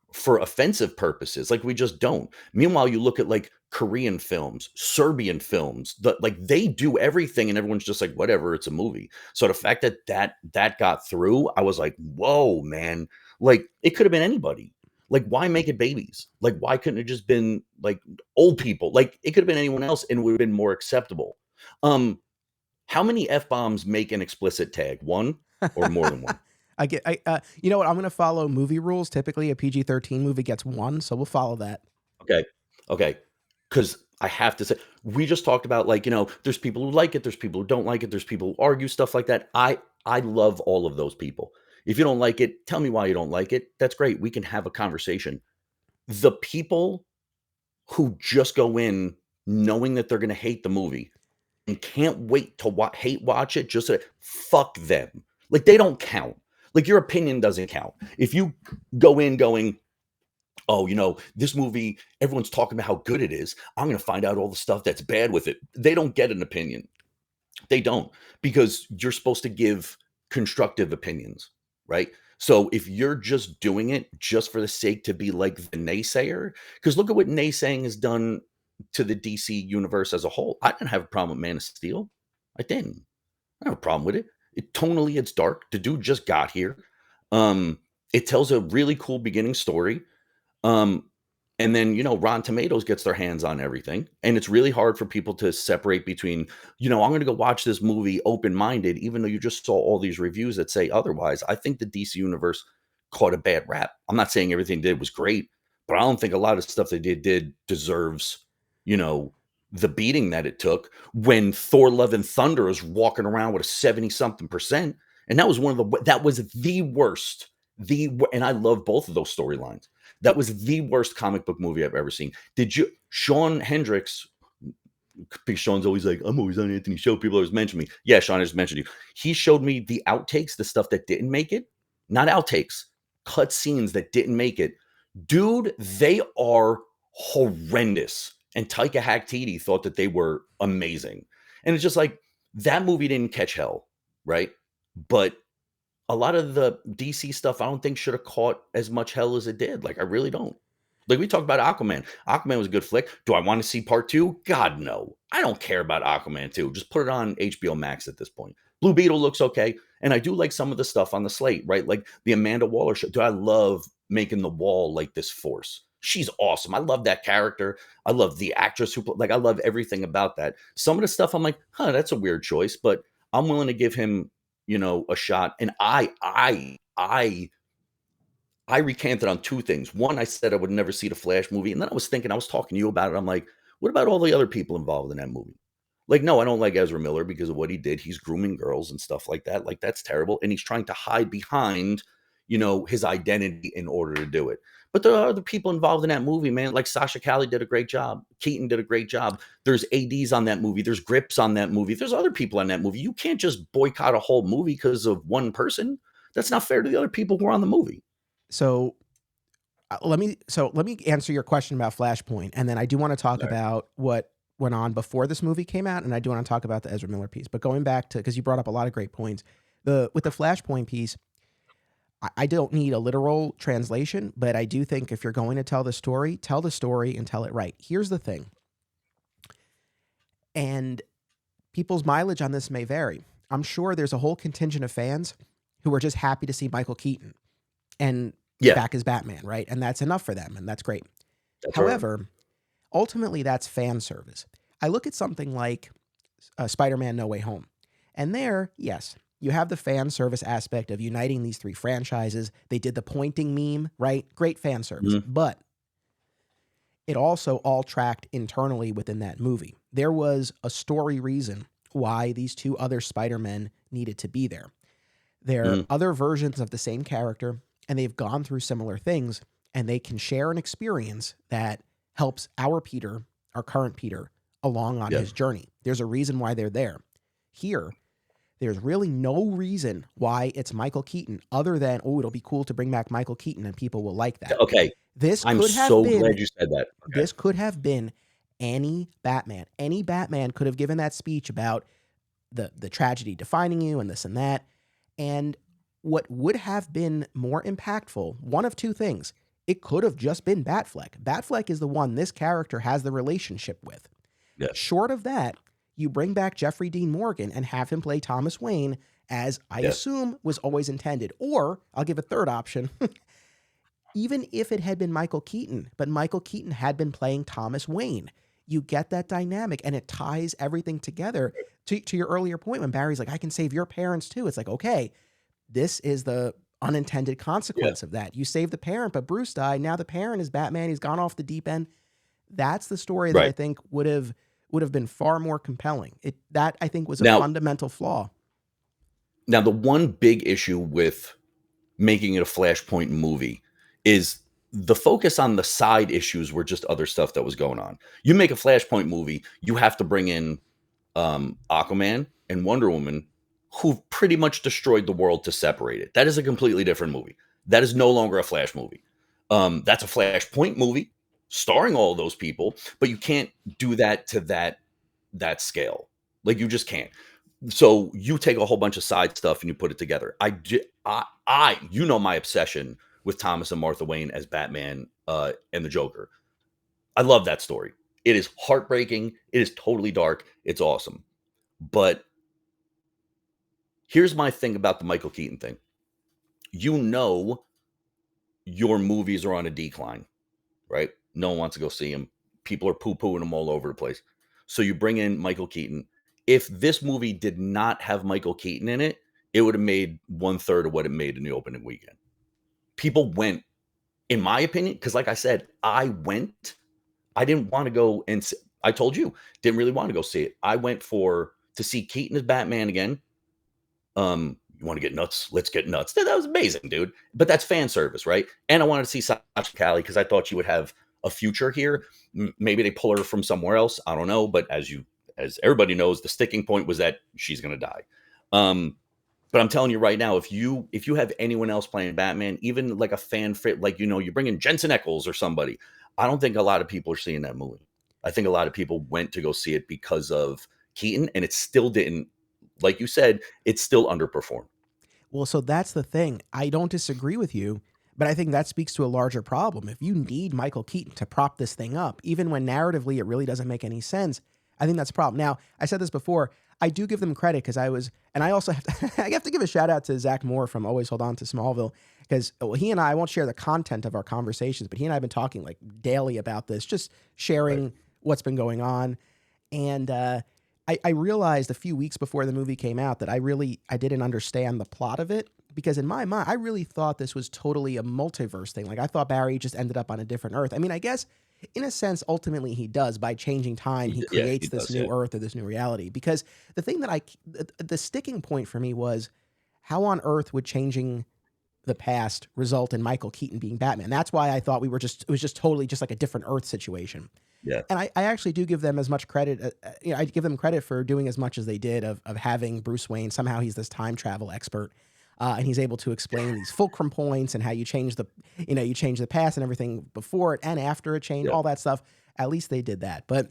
offensive purposes. Like, we just don't. Meanwhile, you look at like Korean films, Serbian films, like they do everything and everyone's just like, whatever, it's a movie. So the fact that got through, I was like, whoa, man. Like, it could have been anybody. Like, why make it babies? Like, why couldn't it just been like old people? Like, it could have been anyone else and it would have been more acceptable. How many F-bombs make an explicit tag? One or more than one? You know what? I'm going to follow movie rules. Typically, a PG-13 movie gets one, so we'll follow that. Okay. Okay. Because I have to say, we just talked about like, there's people who like it, there's people who don't like it, there's people who argue stuff like that. I love all of those people. If you don't like it, tell me why you don't like it. That's great. We can have a conversation. The people who just go in knowing that they're going to hate the movie and can't wait to watch it, just fuck them. Like, they don't count. Like, your opinion doesn't count. If you go in going, oh, this movie, everyone's talking about how good it is, I'm going to find out all the stuff that's bad with it. They don't get an opinion. They don't, because you're supposed to give constructive opinions, right? So if you're just doing it just for the sake to be like the naysayer, because look at what naysaying has done to the DC universe as a whole. I didn't have a problem with Man of Steel. I didn't. I don't have a problem with it. Tonally, it's dark. The dude just got here. It tells a really cool beginning story. Um, and then, Rotten Tomatoes gets their hands on everything. And it's really hard for people to separate between, I'm going to go watch this movie open-minded, even though you just saw all these reviews that say otherwise. I think the DC universe caught a bad rap. I'm not saying everything they did was great, but I don't think a lot of stuff they did deserves, the beating that it took when Thor Love and Thunder is walking around with a 70-something%. And that was that was the worst, and I love both of those storylines. That was the worst comic book movie I've ever seen. Sean Hendricks, because Sean's always like, I'm always on Anthony's show. People always mention me. Yeah, Sean, I just mentioned you. He showed me the outtakes, the stuff that didn't make it. Not outtakes, cut scenes that didn't make it. Dude, they are horrendous. And Taika Waititi thought that they were amazing. And it's just like, that movie didn't catch hell, right? But a lot of the DC stuff, I don't think should have caught as much hell as it did. Like, I really don't. Like, we talked about Aquaman. Aquaman was a good flick. Do I want to see part 2? God, no. I don't care about Aquaman 2. Just put it on HBO Max at this point. Blue Beetle looks okay. And I do like some of the stuff on the slate, right? Like the Amanda Waller show. Do I love making the Wall like this force? She's awesome. I love that character. I love the actress who, like, I love everything about that. Some of the stuff I'm like, that's a weird choice, but I'm willing to give him, a shot. And I recanted on two things. One, I said I would never see the Flash movie. And then I was talking to you about it. I'm like, what about all the other people involved in that movie? Like, no, I don't like Ezra Miller because of what he did. He's grooming girls and stuff like that. Like, that's terrible. And he's trying to hide behind, his identity in order to do it. But there are other people involved in that movie, man. Like Sasha Calle did a great job. Keaton did a great job. There's ADs on that movie. There's grips on that movie. There's other people on that movie. You can't just boycott a whole movie because of one person. That's not fair to the other people who are on the movie. So let me answer your question about Flashpoint, and then I do want to talk about what went on before this movie came out, and I do want to talk about the Ezra Miller piece. But going back to, because you brought up a lot of great points, with the Flashpoint piece, I don't need a literal translation, but I do think if you're going to tell the story and tell it right. Here's the thing, and people's mileage on this may vary. I'm sure there's a whole contingent of fans who are just happy to see Michael Keaton and Yeah, back as Batman, right? And that's enough for them, and that's great. that's right. However, ultimately, that's fan service. I look at something like Spider-Man No Way Home, and there, yes, you have the fan service aspect of uniting these three franchises. They did the pointing meme, right? Great fan service. Mhm. But it also all tracked internally within that movie. There was a story reason why these two other Spider-Men needed to be there. They're Mhm. other versions of the same character, and they've gone through similar things, and they can share an experience that helps our Peter, our current Peter, along on Yeah. his journey. There's a reason why they're there. Here, there's really no reason why it's Michael Keaton other than, oh, it'll be cool to bring back Michael Keaton and people will like that. Okay. This I'm could have so been glad you said that. Okay. this could have been any Batman. Any Batman could have given that speech about the tragedy defining you and this and that. And what would have been more impactful, one of two things. It could have just been Batfleck. Batfleck is the one this character has the relationship with. Yeah. Short of that, you bring back Jeffrey Dean Morgan and have him play Thomas Wayne, as I Yeah. assume was always intended. Or I'll give a third option. Even if it had been Michael Keaton, but Michael Keaton had been playing Thomas Wayne, you get that dynamic and it ties everything together. To your earlier point, when Barry's like, I can save your parents too. It's like, okay, this is the unintended Yeah. consequence of that. You saved the parent, but Bruce died. Now the parent is Batman. He's gone off the deep end. That's the story that I Right. think would have been far more compelling. That I think was a Now fundamental flaw. now the one big issue with making it a Flashpoint movie is the focus on the side issues were just other stuff that was going on. You make a Flashpoint movie, you have to bring in Aquaman and Wonder Woman, who pretty much destroyed the world to separate it. That is a completely different movie. That is no longer a Flash movie. That's a Flashpoint movie starring all those people, but you can't do that to that scale. Like you just can't. So you take a whole bunch of side stuff and you put it together. You know my obsession with Thomas and Martha Wayne as Batman and the Joker. I love that story. It is heartbreaking. It is totally dark. It's awesome. But here's my thing about the Michael Keaton thing. You know your movies are on a decline, right? No one wants to go see them. People are poo-pooing them all over the place. So you bring in Michael Keaton. If this movie did not have Michael Keaton in it, it would have made 1/3 of what it made in the opening weekend. People went, in my opinion, because like I said, I went. I didn't want to go and see, I told you, didn't really want to go see it. I went to see Keaton as Batman again. You want to get nuts? Let's get nuts. That was amazing, dude. But that's fan service, right? And I wanted to see Sasha Callie because I thought she would have a future here. Maybe they pull her from somewhere else. I don't know. But as everybody knows, the sticking point was that she's going to die. But I'm telling you right now, if you have anyone else playing Batman, even like a fan fit, like you bring in Jensen Ackles or somebody, I don't think a lot of people are seeing that movie. I think a lot of people went to go see it because of Keaton, and it still didn't. Like you said, it still underperformed. Well, so that's the thing. I don't disagree with you, but I think that speaks to a larger problem. If you need Michael Keaton to prop this thing up, even when narratively it really doesn't make any sense, I think that's a problem. Now, I said this before. I do give them credit because and I also have to, I have to give a shout out to Zach Moore from Always Hold On to Smallville because he and I won't share the content of our conversations, but he and I have been talking like daily about this, just sharing what's been going on. And I realized a few weeks before the movie came out that I didn't understand the plot of it because in my mind, I really thought this was totally a multiverse thing. Like I thought Barry just ended up on a different Earth. I mean, I guess in a sense, ultimately he does by changing time. He Yeah, creates he this does. new Yeah. Earth or this new reality. Because the thing the sticking point for me was how on earth would changing the past result in Michael Keaton being Batman? That's why I thought it was just totally just like a different Earth situation. Yeah. And I actually do give them as much credit. I give them credit for doing as much as they did of having Bruce Wayne. Somehow he's this time travel expert, and he's able to explain these fulcrum points and how you change the past and everything before it and after it changed, Yeah. all that stuff. At least they did that. But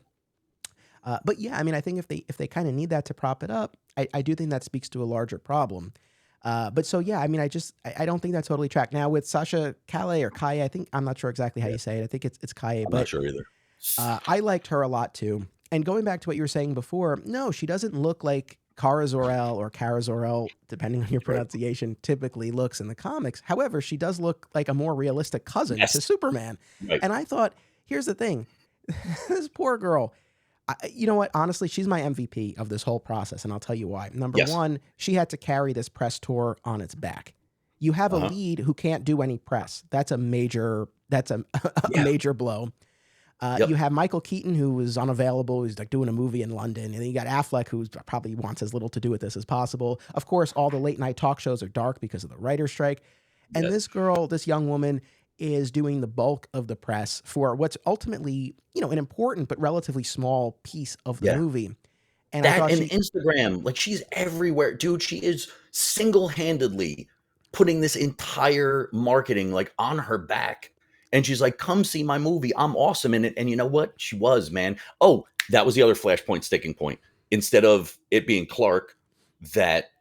yeah, I mean, I think if they kind of need that to prop it up, I do think that speaks to a larger problem. But so yeah, I mean, I don't think that totally tracked. Now with Sasha Calais or Kaye, I think I'm not sure exactly how Yeah, you say it. I think it's Kaye, I'm not but sure either. I liked her a lot too. And going back to what you were saying before, no, she doesn't look like Kara Zor-El or Kara Zor-El, depending on your Right. pronunciation, typically looks in the comics. However, she does look like a more realistic cousin Yes. to Superman. Right. And I thought, here's the thing, this poor girl. You know what? Honestly, she's my MVP of this whole process, and I'll tell you why. Number Yes. one, she had to carry this press tour on its back. You have a Uh-huh. lead who can't do any press. That's a major. That's a Yeah. major blow. You Yep. have Michael Keaton, who was unavailable. He's like doing a movie in London. And then you got Affleck, who probably wants as little to do with this as possible. Of course, all the late night talk shows are dark because of the writer's strike. And Yes. this girl, this young woman, is doing the bulk of the press for what's ultimately, an important but relatively small piece of the Yeah. movie. And I That thought and she, Instagram, like, she's everywhere, dude. She is single-handedly putting this entire marketing, like, on her back, and she's like, "Come see my movie. I'm awesome in it." And you know what? She was, man. Oh, that was the other Flashpoint sticking point. Instead of it being Clark that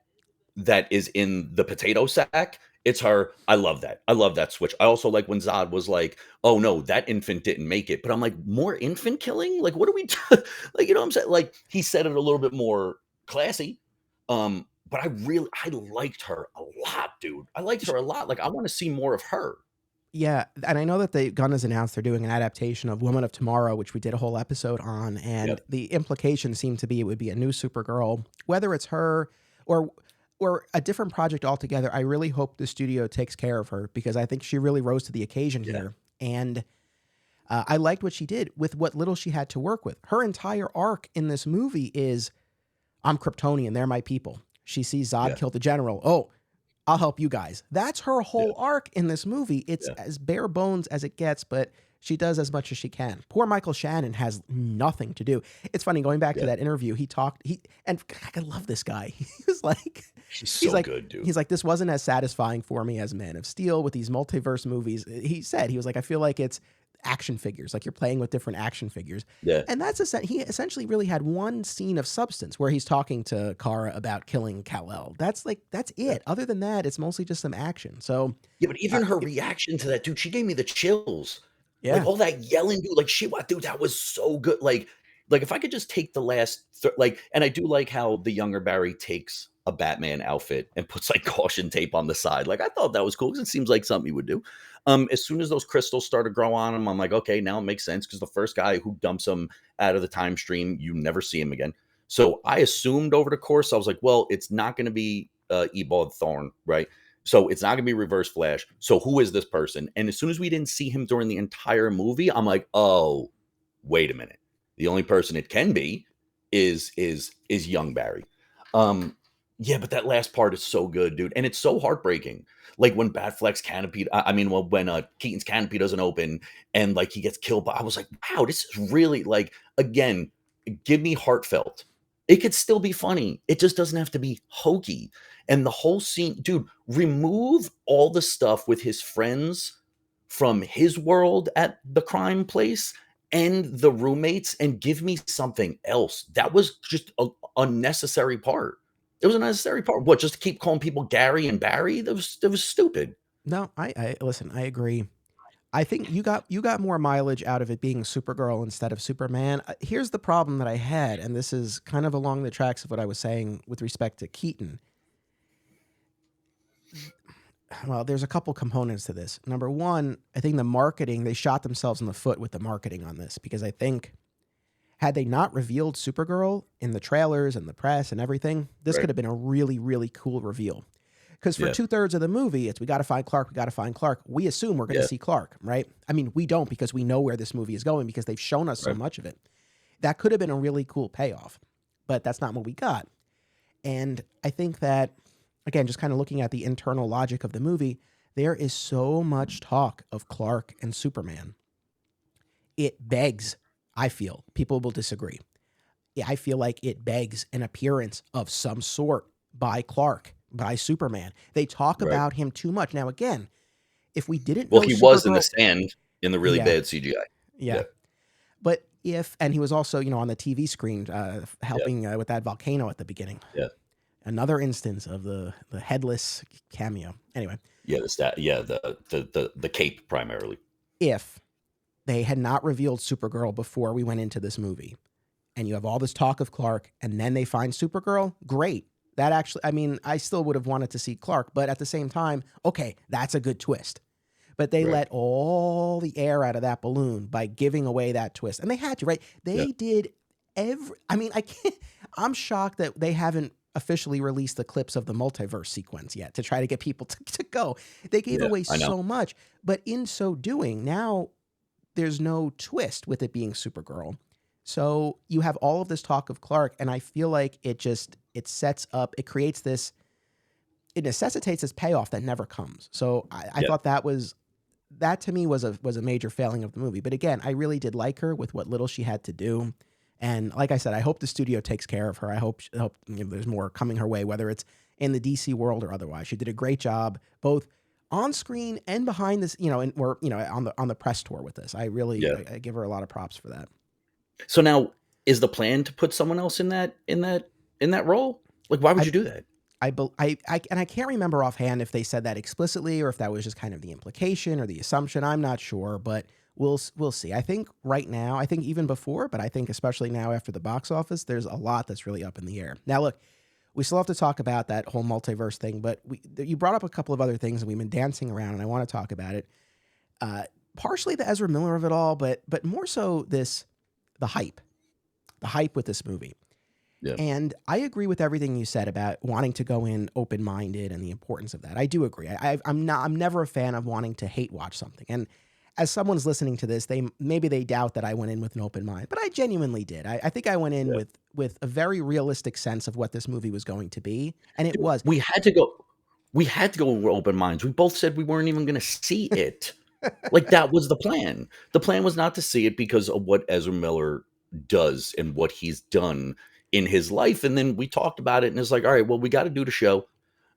that is in the potato sack. It's her. I love that. I love that switch. I also like when Zod was like, "Oh no, that infant didn't make it." But I'm like, more infant killing? Like, what are we like? You know what I'm saying? Like, he said it a little bit more classy. But I liked her a lot, dude. I liked her a lot. Like, I want to see more of her. yeah. And I know that the Gunn has announced they're doing an adaptation of Woman of Tomorrow, which we did a whole episode on. And Yep. the implication seemed to be it would be a new Supergirl, whether it's her or or a different project altogether. I really hope the studio takes care of her because I think she really rose to the occasion Yeah. here. And I liked what she did with what little she had to work with. Her entire arc in this movie is I'm Kryptonian, they're my people. She sees Zod Yeah. kill the general. Oh, I'll help you guys. That's her Yeah. whole arc in this movie. It's Yeah. as bare bones as it gets, but she does as much as she can. Poor Michael Shannon has nothing to do. It's funny going back to Yeah. that interview. And I love this guy. He was like, She's he's so like, good, dude. he's like, this wasn't as satisfying for me as Man of Steel with these multiverse movies. He was like, I feel like it's action figures, like you're playing with different action figures. Yeah. And he essentially really had one scene of substance where he's talking to Kara about killing Kal-El. That's Yeah. it. Other than that, it's mostly just some action. So, Yeah, but uh, even her reaction to that, dude, she gave me the chills. Like, yeah, all that yelling, dude, like, she what dude, that was so good. Like, if I could just take the last and I do like how the younger Barry takes a Batman outfit and puts, like, caution tape on the side. Like, I thought that was cool because it seems like something he would do. As soon as those crystals started growing on him, I'm like, "Okay, now it makes sense because the first guy who dumps him out of the time stream, you never see him again." So, I assumed over the course, I was like, "Well, it's not gonna be, Ebald Thorne, right? So it's not going to be Reverse Flash. So who is this person?" And as soon as we didn't see him during the entire movie, I'm like, "Oh, wait a minute. The only person it can be is young Barry." Yeah, but that last part is so good, dude, and it's so heartbreaking. Like when Batfleck's canopy, I mean, well, when Keaton's canopy doesn't open and like he gets killed, but I was like, wow, this is really like again, give me heartfelt. It could still be funny. It just doesn't have to be hokey. And the whole scene, dude, remove all the stuff with his friends from his world at the crime place and the roommates and give me something else. That was just a unnecessary part. It was a necessary part. What, just to keep calling people Gary and Barry? That was stupid. no, I listen. I agree. I think you got more mileage out of it being Supergirl instead of Superman. Here's the problem that I had, and this is kind of along the tracks of what I was saying with respect to Keaton. Well, there's a couple components to this. Number one, I think the marketing, they shot themselves in the foot with the marketing on this because I think had they not revealed Supergirl in the trailers and the press and everything, this Right. could have been a really, really cool reveal. Because for Yeah. 2/3 of the movie, it's we got to find Clark, we got to find Clark. We assume we're going to Yeah. see Clark, right? I mean, we don't because we know where this movie is going because they've shown us so Right. much of it. That could have been a really cool payoff, but that's not what we got. And I think that, again, just kind of looking at the internal logic of the movie, there is so much talk of Clark and Superman. It begs, I feel, people will disagree. Yeah, I feel like it begs an appearance of some sort by Clark, by Superman. They talk Right. about him too much. Now, again, if we didn't Well, know he was in The Supergirl, Stand in the really yeah, bad CGI. yeah. Yeah. But and he was also, on the TV screen Yeah. helping with that volcano at the beginning. Yeah. Another instance of the headless cameo. Anyway, Yeah, the cape primarily. if they had not revealed Supergirl before we went into this movie, and you have all this talk of Clark, and then they find Supergirl, great. That actually, I mean, I still would have wanted to see Clark, but at the same time, okay, that's a good twist. But they Right. let all the air out of that balloon by giving away that twist. And they had to, right? Yeah. They did I mean, I can't, I'm shocked that they haven't officially released the clips of the multiverse sequence yet to try to get people to go. They gave Yeah, away I know. so much, but in so doing, now there's no twist with it being Supergirl. So you have all of this talk of Clark, and I feel like it sets up, it creates this, it necessitates this payoff that never comes. So I Yeah. thought that to me was a major failing of the movie. But again, I really did like her with what little she had to do. And like I said, I hope the studio takes care of her. I hope there's more coming her way, whether it's in the DC world or otherwise. She did a great job, both on screen and behind this, and or on the press tour with this. Yeah. I give her a lot of props for that. So now, is the plan to put someone else in that role? Like, why would I you do that? I can't remember offhand if they said that explicitly or if that was just kind of the implication or the assumption. I'm not sure, but we'll see. I think right now, I think even before, but I think especially now after the box office, there's a lot that's really up in the air. Now, look, we still have to talk about that whole multiverse thing, but you brought up a couple of other things and we've been dancing around, and I want to talk about it. Uh, Partially the Ezra Miller of it all, but more so the hype, the hype with this movie. Yeah. And I agree with everything you said about wanting to go in open-minded and the importance of that. I do agree. I'm never a fan of wanting to hate watch something. And as someone's listening to this, maybe they doubt that I went in with an open mind, but I genuinely did. I think I went in Yeah. with a very realistic sense of what this movie was going to be, and it Dude, was. we had to go with open minds. We both said we weren't even gonna see it. Like, that was the plan. The plan was not to see it because of what Ezra Miller does and what he's done in his life, and then we talked about it, and it's like, "All right, well, we gotta do the show."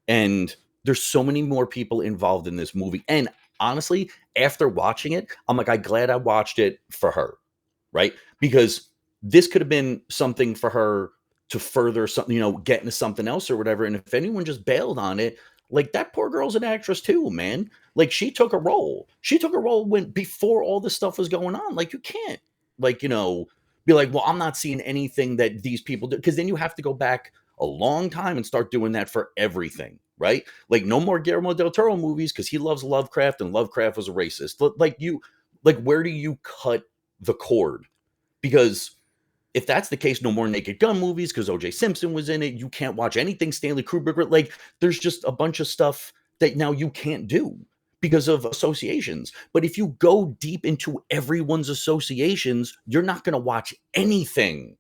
And there's so many more people involved in this movie, and honestly, after watching it, I'm like, "I'm glad I watched it for her," right? Because this could have been something for her to further something, get into something else or whatever, and if anyone just bailed on it, like, that poor girl's an actress too, man. Like, she took a role. She took a role when before all this stuff was going on. Like, you can't, like, be like, "Well, I'm not seeing anything that these people do," because then you have to go back a long time and start doing that for everything, right? Like, no more Guillermo del Toro movies because he loves Lovecraft and Lovecraft was a racist. Like, where do you cut the cord? Because if that's the case, no more Naked Gun movies because O.J. Simpson was in it. You can't watch anything Stanley Kubrick. Like, there's just a bunch of stuff that now you can't do because of associations. But if you go deep into everyone's associations, you're not going to watch anything.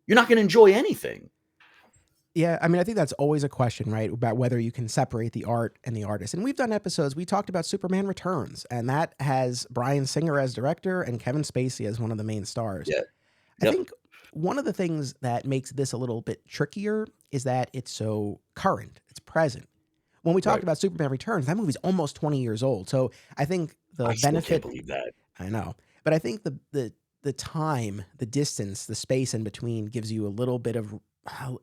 You're not going to enjoy anything. Yeah, I mean, I think that's always a question, right? About whether you can separate the art and the artist. And we've done episodes, we talked about Superman Returns, and that has Bryan Singer as director and Kevin Spacey as one of the main stars. Yeah. I Yep. think one of the things that makes this a little bit trickier is that it's so current, it's present. When we talked Right. about Superman Returns, that movie's almost 20 years old. So I think the I still can't benefit, believe that. I know, but I think the time, the distance, the space in between gives you a little bit of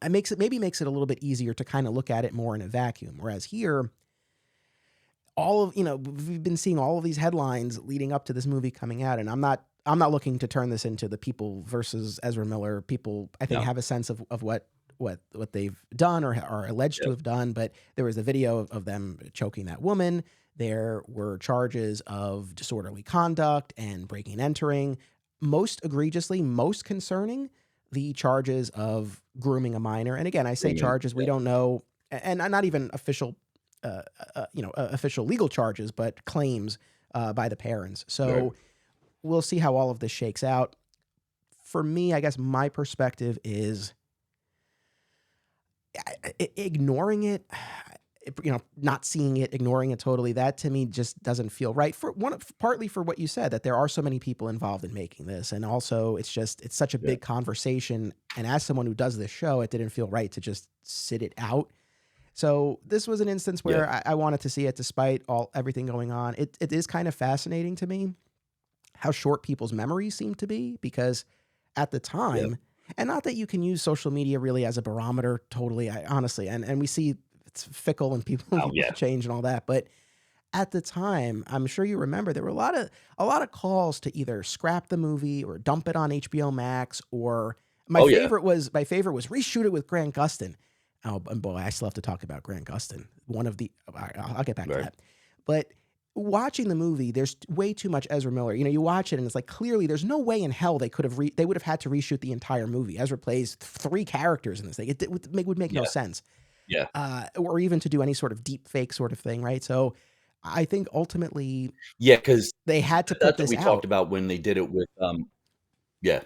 it makes it a little bit easier to kind of look at it more in a vacuum. Whereas here, we've been seeing all of these headlines leading up to this movie coming out, and I'm not looking to turn this into the people versus Ezra Miller. People, I think, No. have a sense of what they've done or are alleged to Yep. have done. But there was a video of them choking that woman. There were charges of disorderly conduct and breaking and entering. Most egregiously, most concerning, the charges of grooming a minor. And again, I say Grooming. charges. We Yeah. don't know, and not even official, official legal charges, but claims by the parents. Right. So we'll see how all of this shakes out. For me, I guess my perspective is ignoring it, not seeing it, ignoring it totally. That to me just doesn't feel right. Partly for what you said, that there are so many people involved in making this, and also it's such a Yeah. big conversation. And as someone who does this show, it didn't feel right to just sit it out. So this was an instance Yeah. where I wanted to see it, despite everything going on. It is kind of fascinating to me how short people's memories seem to be, because at the Yeah. time, And not that you can use social media really as a barometer, totally, honestly, and we see it's fickle and people Oh, people yeah. change and all that, but at the time, I'm sure you remember there were a lot of calls to either scrap the movie or dump it on HBO Max, or my Oh, yeah. favorite was my favorite was reshoot it with Grant Gustin. Oh, and boy, I still have to talk about Grant Gustin. One of the I'll get back to Right. that. But watching the movie, there's way too much Ezra Miller. You watch it and it's like clearly there's no way in hell they would have had to reshoot the entire movie. Ezra plays three characters in this thing. It would make no Yeah. sense. Yeah. Or even to do any sort of deep fake sort of thing, right? So I think ultimately Yeah, because they had to put that's what this we talked out. about when they did it with, yeah.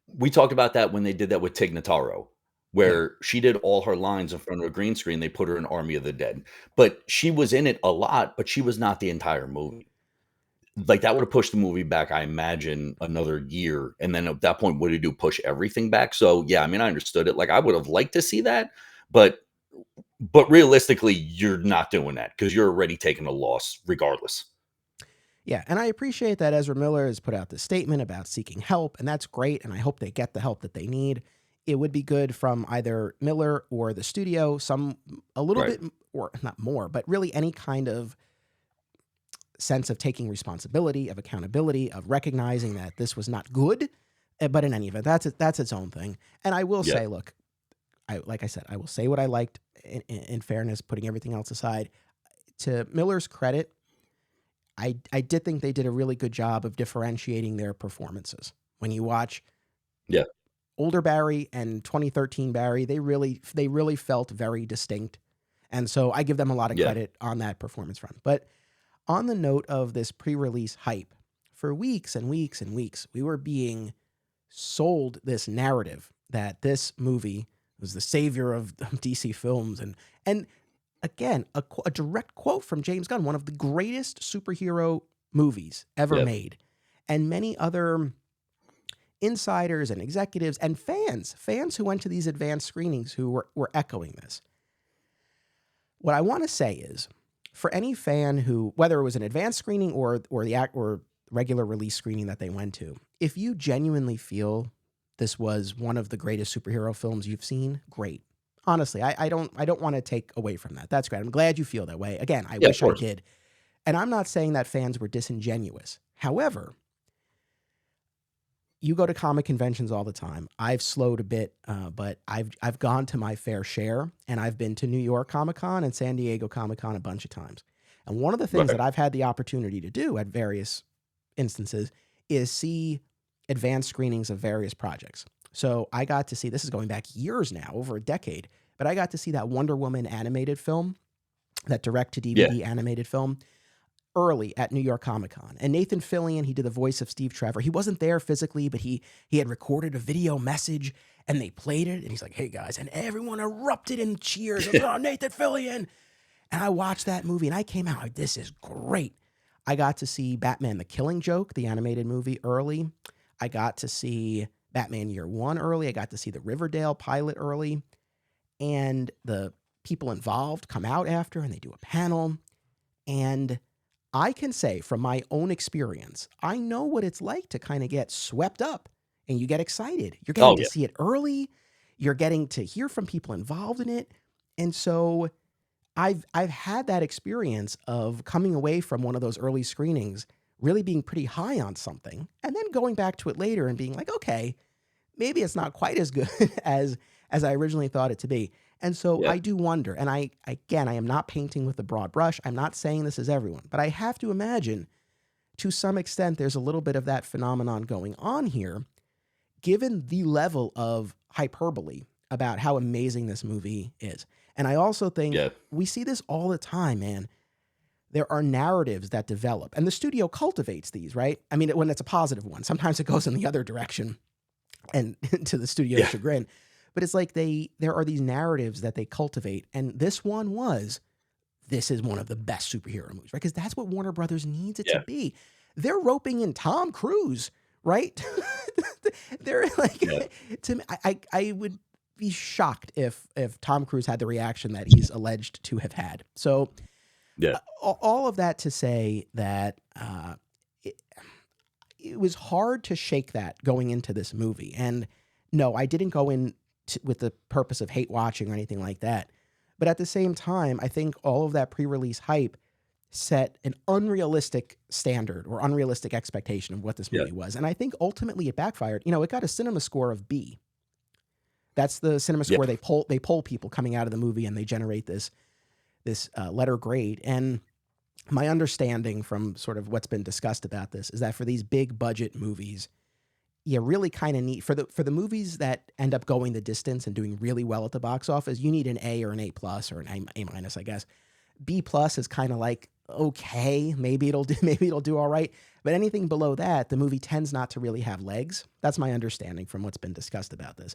We talked about that when they did that with Tig Notaro, Yeah. where she did all her lines in front of a green screen, they put her in Army of the Dead. But she was in it a lot, but she was not the entire movie. Like, that would've pushed the movie back, I imagine, another year, and then at that point, what do you do? Push everything back? So, yeah, I mean, I understood it. Like, I would have liked to see that, but realistically, you're not doing that because 'cause you're already taking a loss regardless. Yeah, and I appreciate that Ezra Miller has put out this statement about seeking help, and that's great, and I hope they get the help that they need. It would be good from either Miller or the studio, a little Right. bit or not more, but really any kind of sense of taking responsibility, of accountability, of recognizing that this was not good. But in any event, that's its own thing. And I will Yeah. say, look, like I said, I will say what I liked in fairness, putting everything else aside. To Miller's credit, I did think they did a really good job of differentiating their performances. When you watch Yeah. older Barry and 2013 Barry, they really felt very distinct. And so I give them a lot of Yeah. credit on that performance front. But on the note of this pre-release hype, for weeks and weeks and weeks, we were being sold this narrative that this movie was the savior of DC films, and again, a direct quote from James Gunn, one of the greatest superhero movies ever Yeah. made, and many other insiders and executives and fans who went to these advanced screenings who were echoing this. What I want to say is, for any fan who, whether it was an advanced screening or regular release screening that they went to, if you genuinely feel this was one of the greatest superhero films you've seen, great. Honestly, I don't want to take away from that. That's great. I'm glad you feel that way. Again, I Yeah, of wish I course. did. And I'm not saying that fans were disingenuous. However, you go to comic conventions all the time. I've slowed a bit, but I've gone to my fair share, and I've been to New York Comic Con and San Diego Comic Con a bunch of times. And one of the things Right. that I've had the opportunity to do at various instances is see advanced screenings of various projects. So I got to see, this is going back years now, over a decade, but I got to see that Wonder Woman animated film, that direct to Yeah. DVD animated film, early at New York Comic Con. And Nathan Fillion, he did the voice of Steve Trevor. He wasn't there physically, but he had recorded a video message and they played it. And he's like, "Hey guys," and everyone erupted in cheers. It was, "Oh, Nathan Fillion!" And I watched that movie and I came out like, "This is great." I got to see Batman: The Killing Joke, the animated movie, early. I got to see Batman Year One early. I got to see the Riverdale pilot early, and the people involved come out after and they do a panel. And I can say from my own experience, I know what it's like to kind of get swept up and you get excited. You're getting Oh, to yeah. see it early. You're getting to hear from people involved in it. And so I've had that experience of coming away from one of those early screenings really being pretty high on something and then going back to it later and being like, "Okay, maybe it's not quite as good as I originally thought it to be." And so Yeah. I do wonder, and I am not painting with a broad brush. I'm not saying this is everyone, but I have to imagine to some extent there's a little bit of that phenomenon going on here, given the level of hyperbole about how amazing this movie is. And I also think Yeah. we see this all the time, man. There are narratives that develop, and the studio cultivates these, right? I mean, when it's a positive one, sometimes it goes in the other direction and to the studio's Yeah. chagrin. But it's like there are these narratives that they cultivate, and this one was, this is one of the best superhero movies, right? Because that's what Warner Brothers needs it to Yeah. be. They're roping in Tom Cruise, right? They're Yeah. like, to me, I would be shocked if Tom Cruise had the reaction that he's alleged to have had. So Yeah. all of that to say that it, it was hard to shake that going into this movie. And No, I didn't go in with the purpose of hate watching or anything like that. But at the same time, I think all of that pre-release hype set an unrealistic standard or unrealistic expectation of what this Yeah. movie was. And I think ultimately it backfired. You know, it got a cinema score of B. That's the cinema Yeah. score they poll people coming out of the movie, and they generate this letter grade. And my understanding from sort of what's been discussed about this is that for these big budget movies, you really kind of need, for the movies that end up going the distance and doing really well at the box office, you need an A or an A plus or an A minus, I guess. B plus is kind of like, okay, maybe it'll do all right. But anything below that, the movie tends not to really have legs. That's my understanding from what's been discussed about this.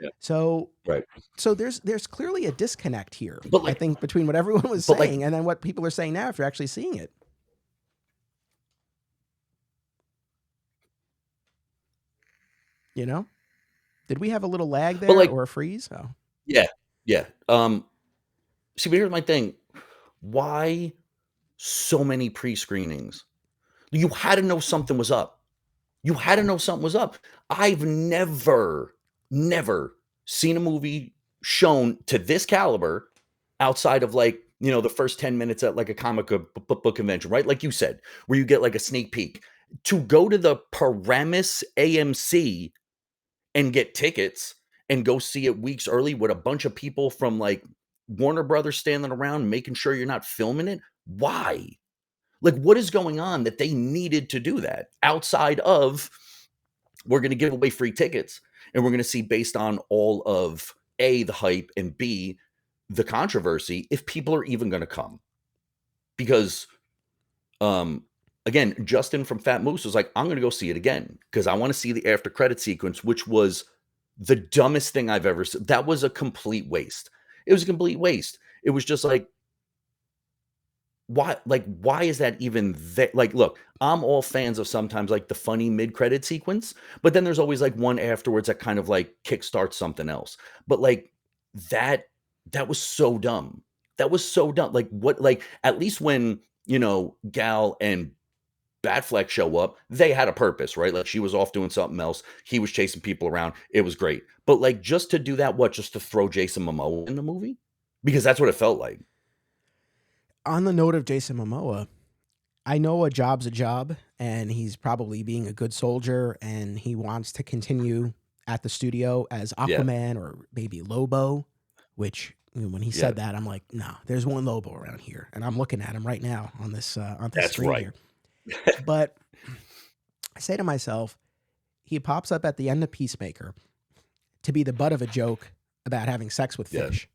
Yeah. So Right. there's clearly a disconnect here, But I like, think, between what everyone was but like, saying and then what people are saying now after actually seeing it. You know? Did we have a little lag but there like, or a freeze? Oh. yeah, yeah. See, but here's my thing. Why so many pre-screenings? You had to know something was up. You had to know something was up. I've never seen a movie shown to this caliber outside of like, the first 10 minutes at like a comic book convention, right? Like you said, where you get like a sneak peek. To go to the Paramus AMC and get tickets and go see it weeks early with a bunch of people from like Warner Brothers standing around making sure you're not filming it. Why? Like, what is going on that they needed to do that outside of we're going to give away free tickets and we're going to see based on all of A, the hype, and B, the controversy, if people are even going to come? Because, again, Justin from Fat Moose was like, I'm going to go see it again because I want to see the after credit sequence, which was the dumbest thing I've ever seen. That was a complete waste. It was a complete waste. It was just like, why is that even there? Like, look, I'm all fans of sometimes like the funny mid-credit sequence, but then there's always like one afterwards that kind of like kickstarts something else. But like that that was so dumb. That was so dumb. Like what, like at least when, Gal and Batfleck show up, they had a purpose, right? Like she was off doing something else. He was chasing people around. It was great. But like just to do that, just to throw Jason Momoa in the movie? Because that's what it felt like. On the note of Jason Momoa, I know a job's a job, and he's probably being a good soldier, and he wants to continue at the studio as Yeah. Aquaman or maybe Lobo, which when he Yeah. said that, I'm like, no, there's one Lobo around here. And I'm looking at him right now on this That's screen right. here. But I say to myself, he pops up at the end of Peacemaker to be the butt of a joke about having sex with Yeah. fish.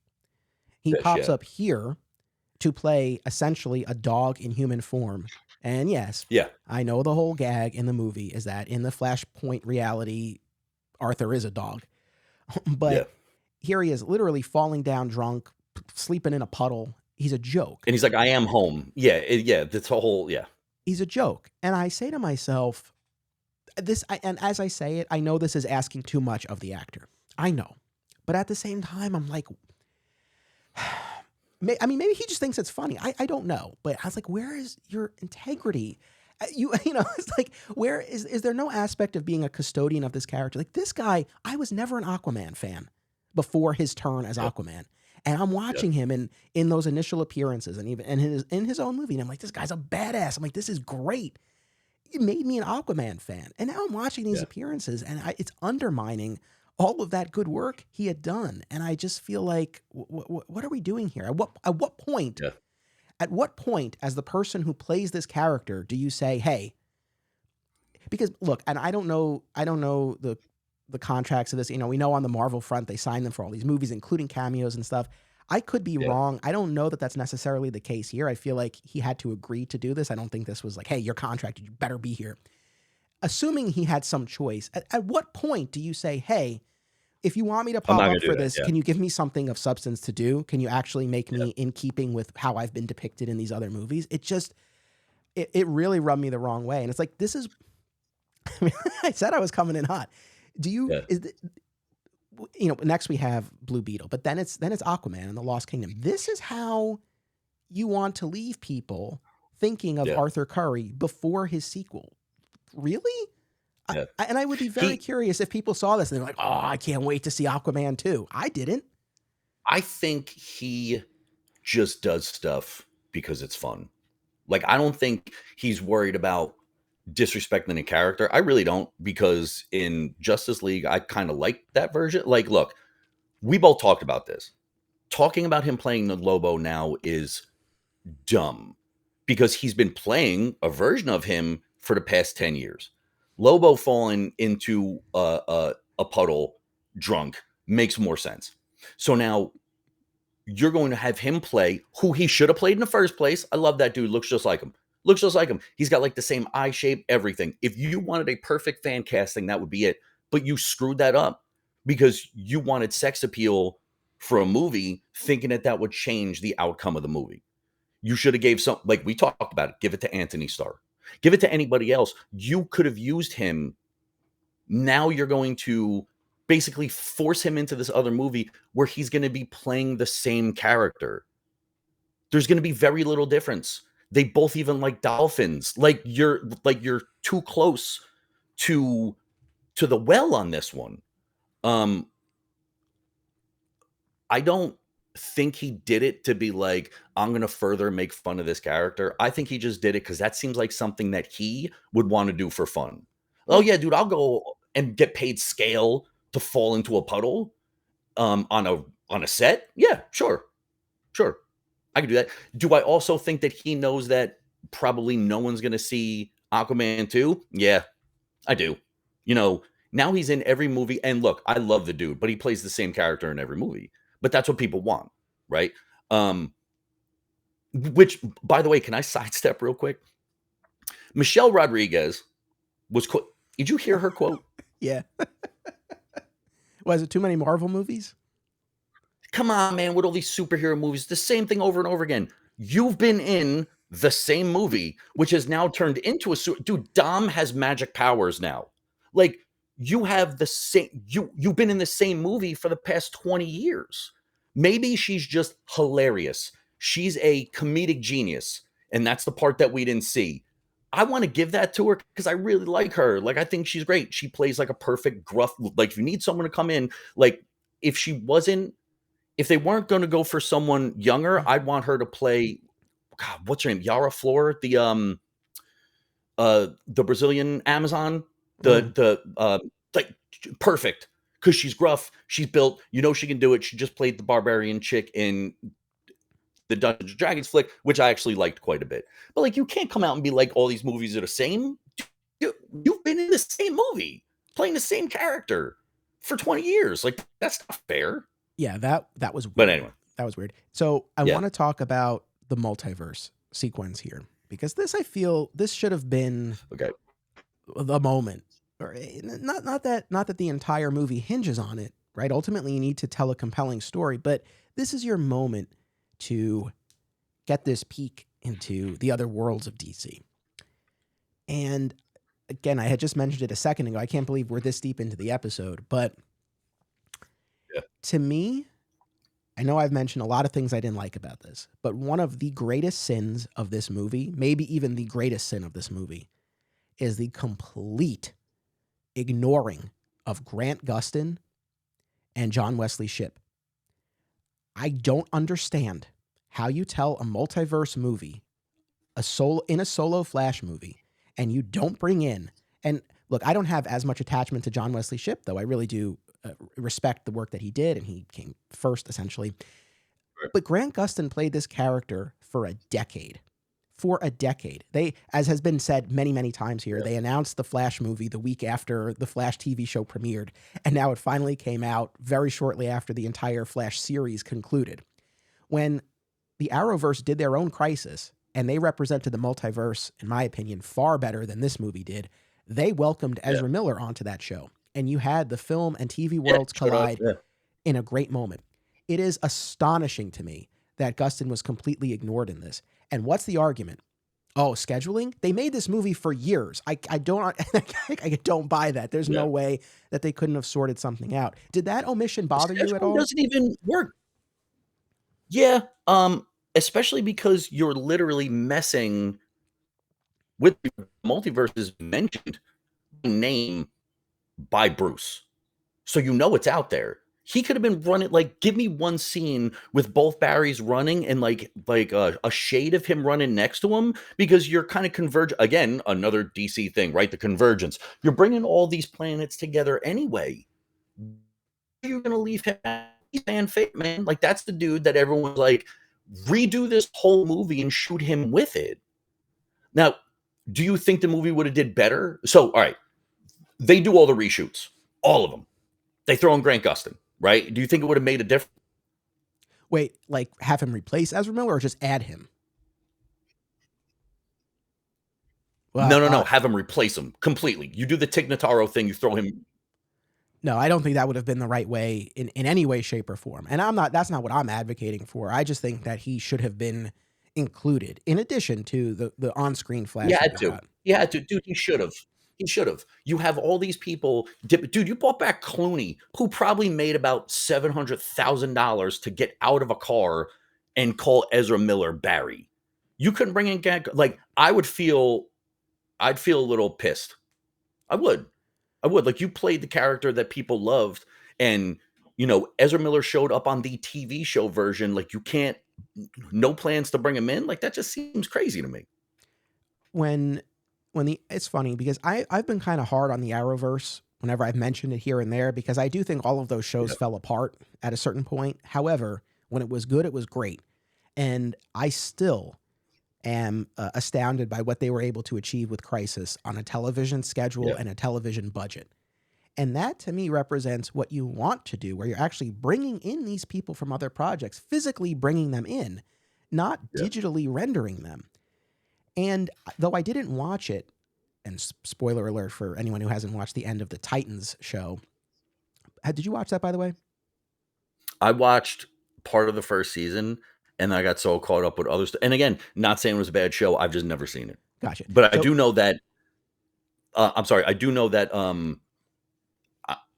He Fish, pops yeah. up here to play essentially a dog in human form. And yes, Yeah. I know the whole gag in the movie is that in the Flashpoint reality, Arthur is a dog. But Yeah. here he is literally falling down drunk, sleeping in a puddle. He's a joke. And he's like, I am home. Yeah. That's a whole, yeah. He's a joke. And I say to myself, and as I say it, I know this is asking too much of the actor. I know. But at the same time, I'm like, I mean, maybe he just thinks it's funny. I don't know. But I was like, where is your integrity? It's like, where is there no aspect of being a custodian of this character? Like this guy, I was never an Aquaman fan before his turn as Yeah. Aquaman. And I'm watching him in those initial appearances and even in his own movie. And I'm like, this guy's a badass. I'm like, this is great. It made me an Aquaman fan. And now I'm watching these appearances and it's undermining all of that good work he had done. And I just feel like, what are we doing here? At what point? Yeah. At what point, as the person who plays this character, do you say, "Hey"? Because look, and I don't know the contracts of this. We know on the Marvel front they signed them for all these movies, including cameos and stuff. I could be wrong. I don't know that that's necessarily the case here. I feel like he had to agree to do this. I don't think this was like, "Hey, you're contracted. You better be here." Assuming he had some choice, at what point do you say, "Hey, if you want me to pop up for this, can you give me something of substance to do? Can you actually make me in keeping with how I've been depicted in these other movies?" It just, it really rubbed me the wrong way. And it's like, this is, I said I was coming in hot. Do you, next we have Blue Beetle, but then it's Aquaman and the Lost Kingdom. This is how you want to leave people thinking of Arthur Curry before his sequel. Really? Yeah. And I would be very He curious if people saw this and they're like, "Oh, I can't wait to see Aquaman 2." I didn't. I think he just does stuff because it's fun. Like, I don't think he's worried about disrespecting a character. I really don't, because in Justice League, I kind of like that version. Like, look, we both talked about this. Talking about him playing the Lobo now is dumb because he's been playing a version of him for the past 10 years. Lobo falling into a puddle drunk makes more sense. So now you're going to have him play who he should have played in the first place. I love that dude. Looks just like him. Looks just like him. He's got like the same eye shape, everything. If you wanted a perfect fan casting, that would be it. But you screwed that up because you wanted sex appeal for a movie, thinking that that would change the outcome of the movie. You should have gave some, like we talked about it. Give it to Anthony Starr. Give it to anybody else. You could have used him. Now you're going to basically force him into this other movie where he's going to be playing the same character. There's going to be very little difference. They both even like dolphins. Like you're too close to the well on this one. Um I don't think he did it to be like, I'm going to further make fun of this character. I think he just did it because that seems like something that he would want to do for fun. Oh, Well, yeah, dude, I'll go and get paid scale to fall into a puddle on a set. Yeah, sure. Sure. I can do that. Do I also think that he knows that probably no one's going to see Aquaman 2? Yeah, I do. You know, now he's in every movie. And look, I love the dude, but he plays the same character in every movie. But that's what people want, right? Um, which, by the way, can I sidestep real quick? Michelle Rodriguez was. Did you hear her quote? yeah. Was it too many Marvel movies? Come on, man, with all these superhero movies, the same thing over and over again. You've been in the same movie, which has now turned into a dude. Dom has magic powers now. Like, you have the same. You've been in the same movie for the past 20 years. Maybe she's just hilarious. She's a comedic genius, and that's the part that we didn't see. I want to give that to her because I really like her. Like, I think she's great. She plays like a perfect gruff. Like, if you need someone to come in, like, if she wasn't, if they weren't going to go for someone younger, I'd want her to play. God, what's her name? Yara Flor, the Brazilian Amazon, Mm. like perfect because she's gruff, she's built. You know she can do it. She just played the barbarian chick in the Dungeons and Dragons flick, which I actually liked quite a bit. But like, you can't come out and be like, all these movies are the same. You've been in the same movie, playing the same character for 20 years. Like, that's not fair. Yeah, that was But weird. anyway, That was weird. So I yeah. want to talk about the multiverse sequence here because this, I feel, this should have been Okay. the moment, or not that the entire movie hinges on it, right? Ultimately, you need to tell a compelling story, but this is your moment to get this peek into the other worlds of DC. And again, I had just mentioned it a second ago. I can't believe we're this deep into the episode, but Yeah. to me, I know I've mentioned a lot of things I didn't like about this, but one of the greatest sins of this movie, maybe even the greatest sin of this movie, is the complete ignoring of Grant Gustin and John Wesley Shipp. I don't understand how you tell a multiverse movie, in a solo Flash movie, and you don't bring in, and look, I don't have as much attachment to John Wesley Shipp, though I really do respect the work that he did, and he came first, essentially. Right. But Grant Gustin played this character for a decade. For a decade. They, as has been said many, many times here, Yeah. they announced the Flash movie the week after the Flash TV show premiered, and now it finally came out very shortly after the entire Flash series concluded. When the Arrowverse did their own Crisis, and they represented the multiverse, in my opinion, far better than this movie did, they welcomed Yeah. Ezra Miller onto that show. And you had the film and TV Yeah, worlds straight up, collide yeah. in a great moment. It is astonishing to me that Gustin was completely ignored in this. And what's the argument? Oh, scheduling? They made this movie for years. I don't I don't buy that. There's Yeah. no way that they couldn't have sorted something out. Did that omission bother you at Scheduling all? doesn't even work. Yeah, especially because you're literally messing with multiverses mentioned. name by Bruce. So you know it's out there. He could have been running like give me one scene with both Barrys running and a shade of him running next to him because you're kind of converge again, another DC thing, right? The convergence. You're bringing all these planets together anyway. You're gonna leave him he's fan favorite, man. Like that's the dude that everyone's like redo this whole movie and shoot him with it. Now, do you think the movie would have did better? So, all right, they do all the reshoots, all of them. They throw in Grant Gustin, right? Do you think it would have made a difference? Wait, like have him replace Ezra Miller or just add him? Well, No. Have him replace him completely. You do the Tig Notaro thing. You throw him. no, I don't think that would have been the right way in any way, shape, or form. And that's not what I'm advocating for. I just think that he should have been included in addition to the on-screen flash. You had to. You had to. Dude, he should have. He should have. You have all these people. Dude, you brought back Clooney, who probably made about $700,000 to get out of a car and call Ezra Miller Barry. You couldn't bring in like I'd feel a little pissed. I would. Like you played the character that people loved, and Ezra Miller showed up on the TV show version. Like you can't, no plans to bring him in. Like that just seems crazy to me. It's funny because I've been kind of hard on the Arrowverse whenever I've mentioned it here and there because I do think all of those shows fell apart at a certain point. However, when it was good, it was great, and I still am astounded by what they were able to achieve with Crisis on a television schedule and a television budget. And that to me represents what you want to do, where you're actually bringing in these people from other projects, physically bringing them in, not digitally rendering them. And though I didn't watch it, and spoiler alert for anyone who hasn't watched the end of the Titans show. Did you watch that, by the way? I watched part of the first season, and I got so caught up with other stuff. And again, not saying it was a bad show. I've just never seen it. Gotcha. But I do know that. I'm sorry. I do know that.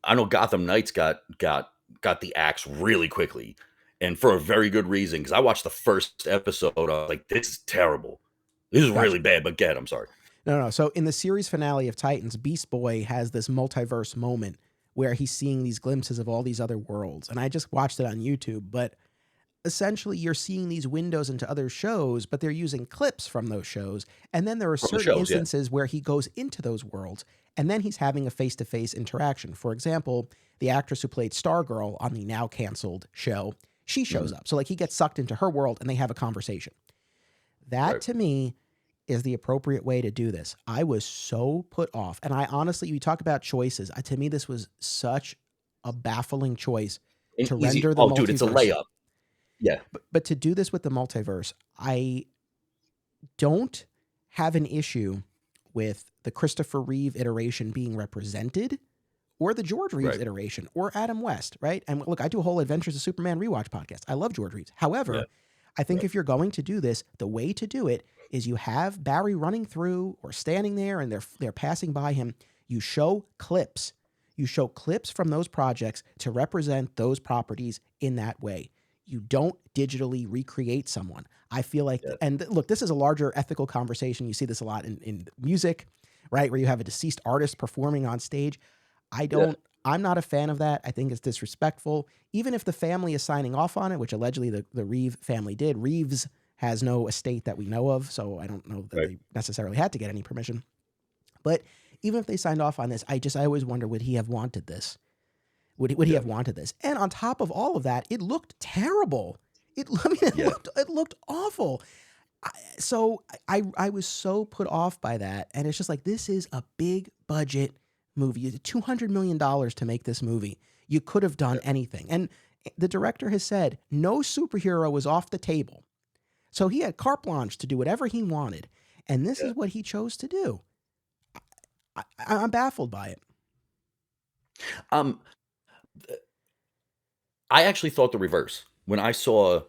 I know Gotham Knights got the axe really quickly, and for a very good reason. Because I watched the first episode. I was like, this is terrible. This is really bad. But I'm sorry. No. So in the series finale of Titans, Beast Boy has this multiverse moment where he's seeing these glimpses of all these other worlds. And I just watched it on YouTube, but essentially you're seeing these windows into other shows, but they're using clips from those shows. And then there are certain instances where he goes into those worlds and then he's having a face-to-face interaction. For example, the actress who played Stargirl on the now canceled show, she shows up. So like he gets sucked into her world and they have a conversation. That to me is the appropriate way to do this. I was so put off. And I honestly, you talk about choices. To me, this was such a baffling choice to render the multiverse. Dude, it's a layup. Yeah. But to do this with the multiverse, I don't have an issue with the Christopher Reeve iteration being represented or the George Reeves iteration or Adam West, right? And look, I do a whole Adventures of Superman rewatch podcast. I love George Reeves. However, I think if you're going to do this, the way to do it is you have Barry running through or standing there and they're passing by him. You show clips. You show clips from those projects to represent those properties in that way. You don't digitally recreate someone. I feel like, and look, this is a larger ethical conversation. You see this a lot in music, right? Where you have a deceased artist performing on stage. I'm not a fan of that. I think it's disrespectful. Even if the family is signing off on it, which allegedly the Reeve family did. Reeves has no estate that we know of, so I don't know that they necessarily had to get any permission. But even if they signed off on this, I always wonder, would he have wanted this? Would he have wanted this? And on top of all of that, it looked terrible. It looked awful. So I was so put off by that. And it's just like, this is a big budget movie. $200 million to make this movie. You could have done anything. And the director has said no superhero was off the table. So he had carte blanche to do whatever he wanted. And this is what he chose to do. I'm baffled by it. I actually thought the reverse. When I saw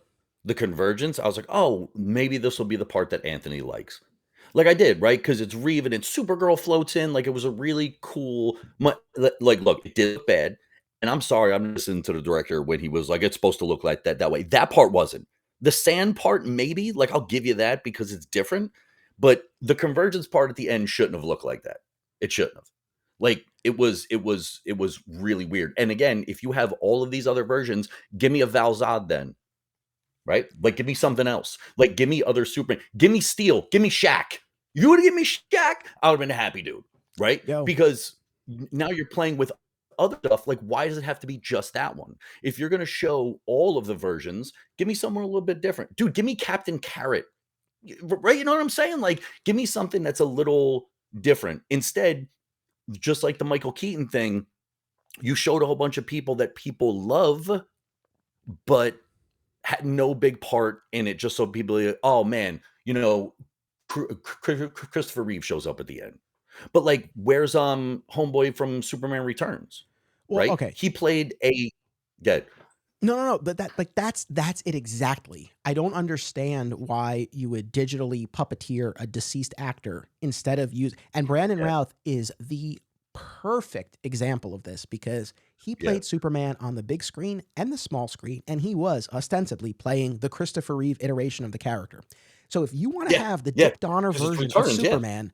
the convergence, I was like, oh, maybe this will be the part that Anthony likes. Like I did, right? Because it's Reeve and Supergirl floats in. Like it was a really cool, like, look, it did look bad. And I'm sorry, I'm listening to the director when he was like, it's supposed to look like that way. That part wasn't. The sand part, maybe, like I'll give you that because it's different. But the convergence part at the end shouldn't have looked like that. It shouldn't have. Like it was really weird. And again, if you have all of these other versions, give me a Val-Zod then, right? Like give me something else. Like give me other Superman. Give me Steel. Give me Shaq. You would have given me Shaq, I would have been a happy dude, right? Yo, Because now you're playing with other stuff. Like, why does it have to be just that one? If you're gonna show all of the versions, give me somewhere a little bit different. Dude, give me Captain Carrot. Right? You know what I'm saying? Like, give me something that's a little different. Instead, just like the Michael Keaton thing, you showed a whole bunch of people that people love, but had no big part in it, just so people are like, oh man, Christopher Reeve shows up at the end. But like, where's homeboy from Superman Returns? well, Right? okay. He played a good. No, no, no. But that's it exactly. I don't understand why you would digitally puppeteer a deceased actor instead of use. And Brandon Yeah, Routh is the perfect example of this because he yeah, played Superman on the big screen and the small screen, and he was ostensibly playing the Christopher Reeve iteration of the character. So if you want to yeah, have the yeah. Dick Donner Because it's version of returns, yeah. Superman,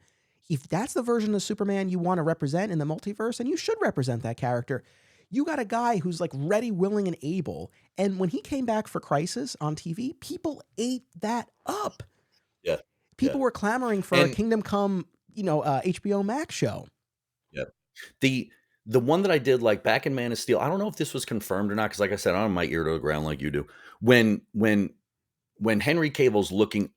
if that's the version of Superman you want to represent in the multiverse, and you should represent that character, you got a guy who's like ready, willing, and able. And when he came back for Crisis on TV, people ate that up. Yeah, yeah. People were clamoring for a And Kingdom Come, HBO Max show. yeah. The the one that I did like back in Man of Steel, I don't know if this was confirmed or not, because like I said, I don't have my ear to the ground like you do. When Henry Cavill's looking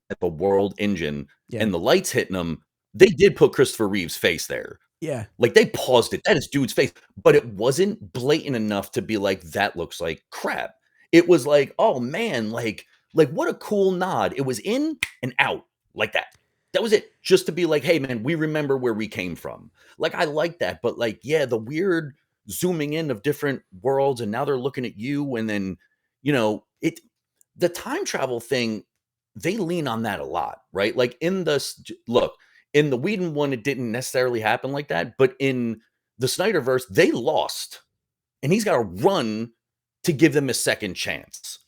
at the world engine Yeah, and the lights hitting him, they did put Christopher Reeve's face there. yeah, Like they paused it. That is dude's face, but it wasn't blatant enough to be like that looks like crap. It was like, oh man, like what a cool nod. It was in and out like that. That was it. Just to be like, hey man, we remember where we came from. Like I like that, but like yeah, the weird zooming in of different worlds and now they're looking at you and then it the time travel thing, they lean on that a lot, right? Like in look, in the Whedon one, it didn't necessarily happen like that, but in the Snyderverse, they lost, and he's got to run to give them a second chance.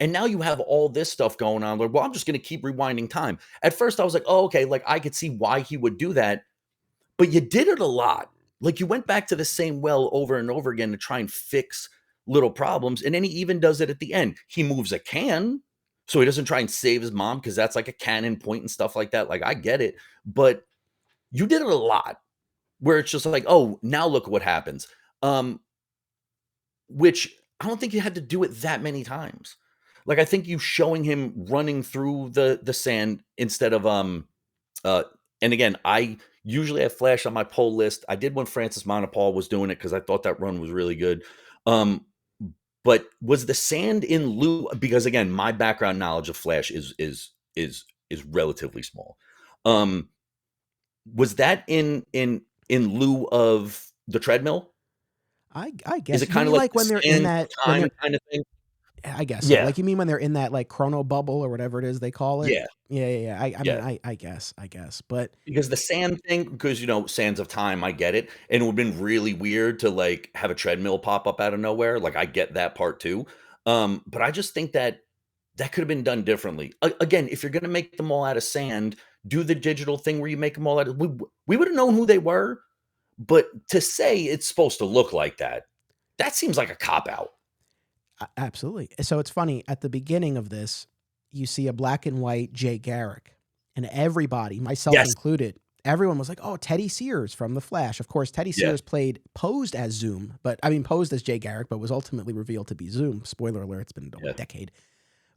And now you have all this stuff going on. Like, well, I'm just going to keep rewinding time. At first, I was like, oh, okay, like I could see why he would do that, but you did it a lot. Like you went back to the same well over and over again to try and fix little problems. And then he even does it at the end. He moves a can so he doesn't try and save his mom because that's like a cannon point and stuff like that. Like I get it, but you did it a lot where it's just like, oh, now look what happens. Um, which I don't think you had to do it that many times. Like I think you showing him running through the sand instead of uh, and again, I usually have Flash on my poll list. I did when Francis Monopole was doing it because I thought that run was really good. Um, but was the sand in lieu? Because again, my background knowledge of Flash is relatively small. Um, was that in lieu of the treadmill? I Is guess it you kind of mean like like the when they're in sand that when time they're kind of thing? I guess so. Yeah, Like you mean when they're in that like chrono bubble or whatever it is they call it. yeah, Yeah, yeah, yeah. I mean yeah. I guess, but Because the sand thing, because sands of time, I get it, and it would have been really weird to like have a treadmill pop up out of nowhere. Like I get that part too, but I just think that that could have been done differently. Again, if you're gonna make them all out of sand, do the digital thing where you make them all out of. We would have known who they were, but to say it's supposed to look like that, that seems like a cop out. Absolutely. So it's funny at the beginning of this, you see a black and white Jay Garrick, and everybody, myself Yes, included, everyone was like, "Oh, Teddy Sears from The Flash." Of course, Teddy yeah, Sears posed as Zoom, but I mean posed as Jay Garrick, but was ultimately revealed to be Zoom. Spoiler alert: it's been a yeah, decade.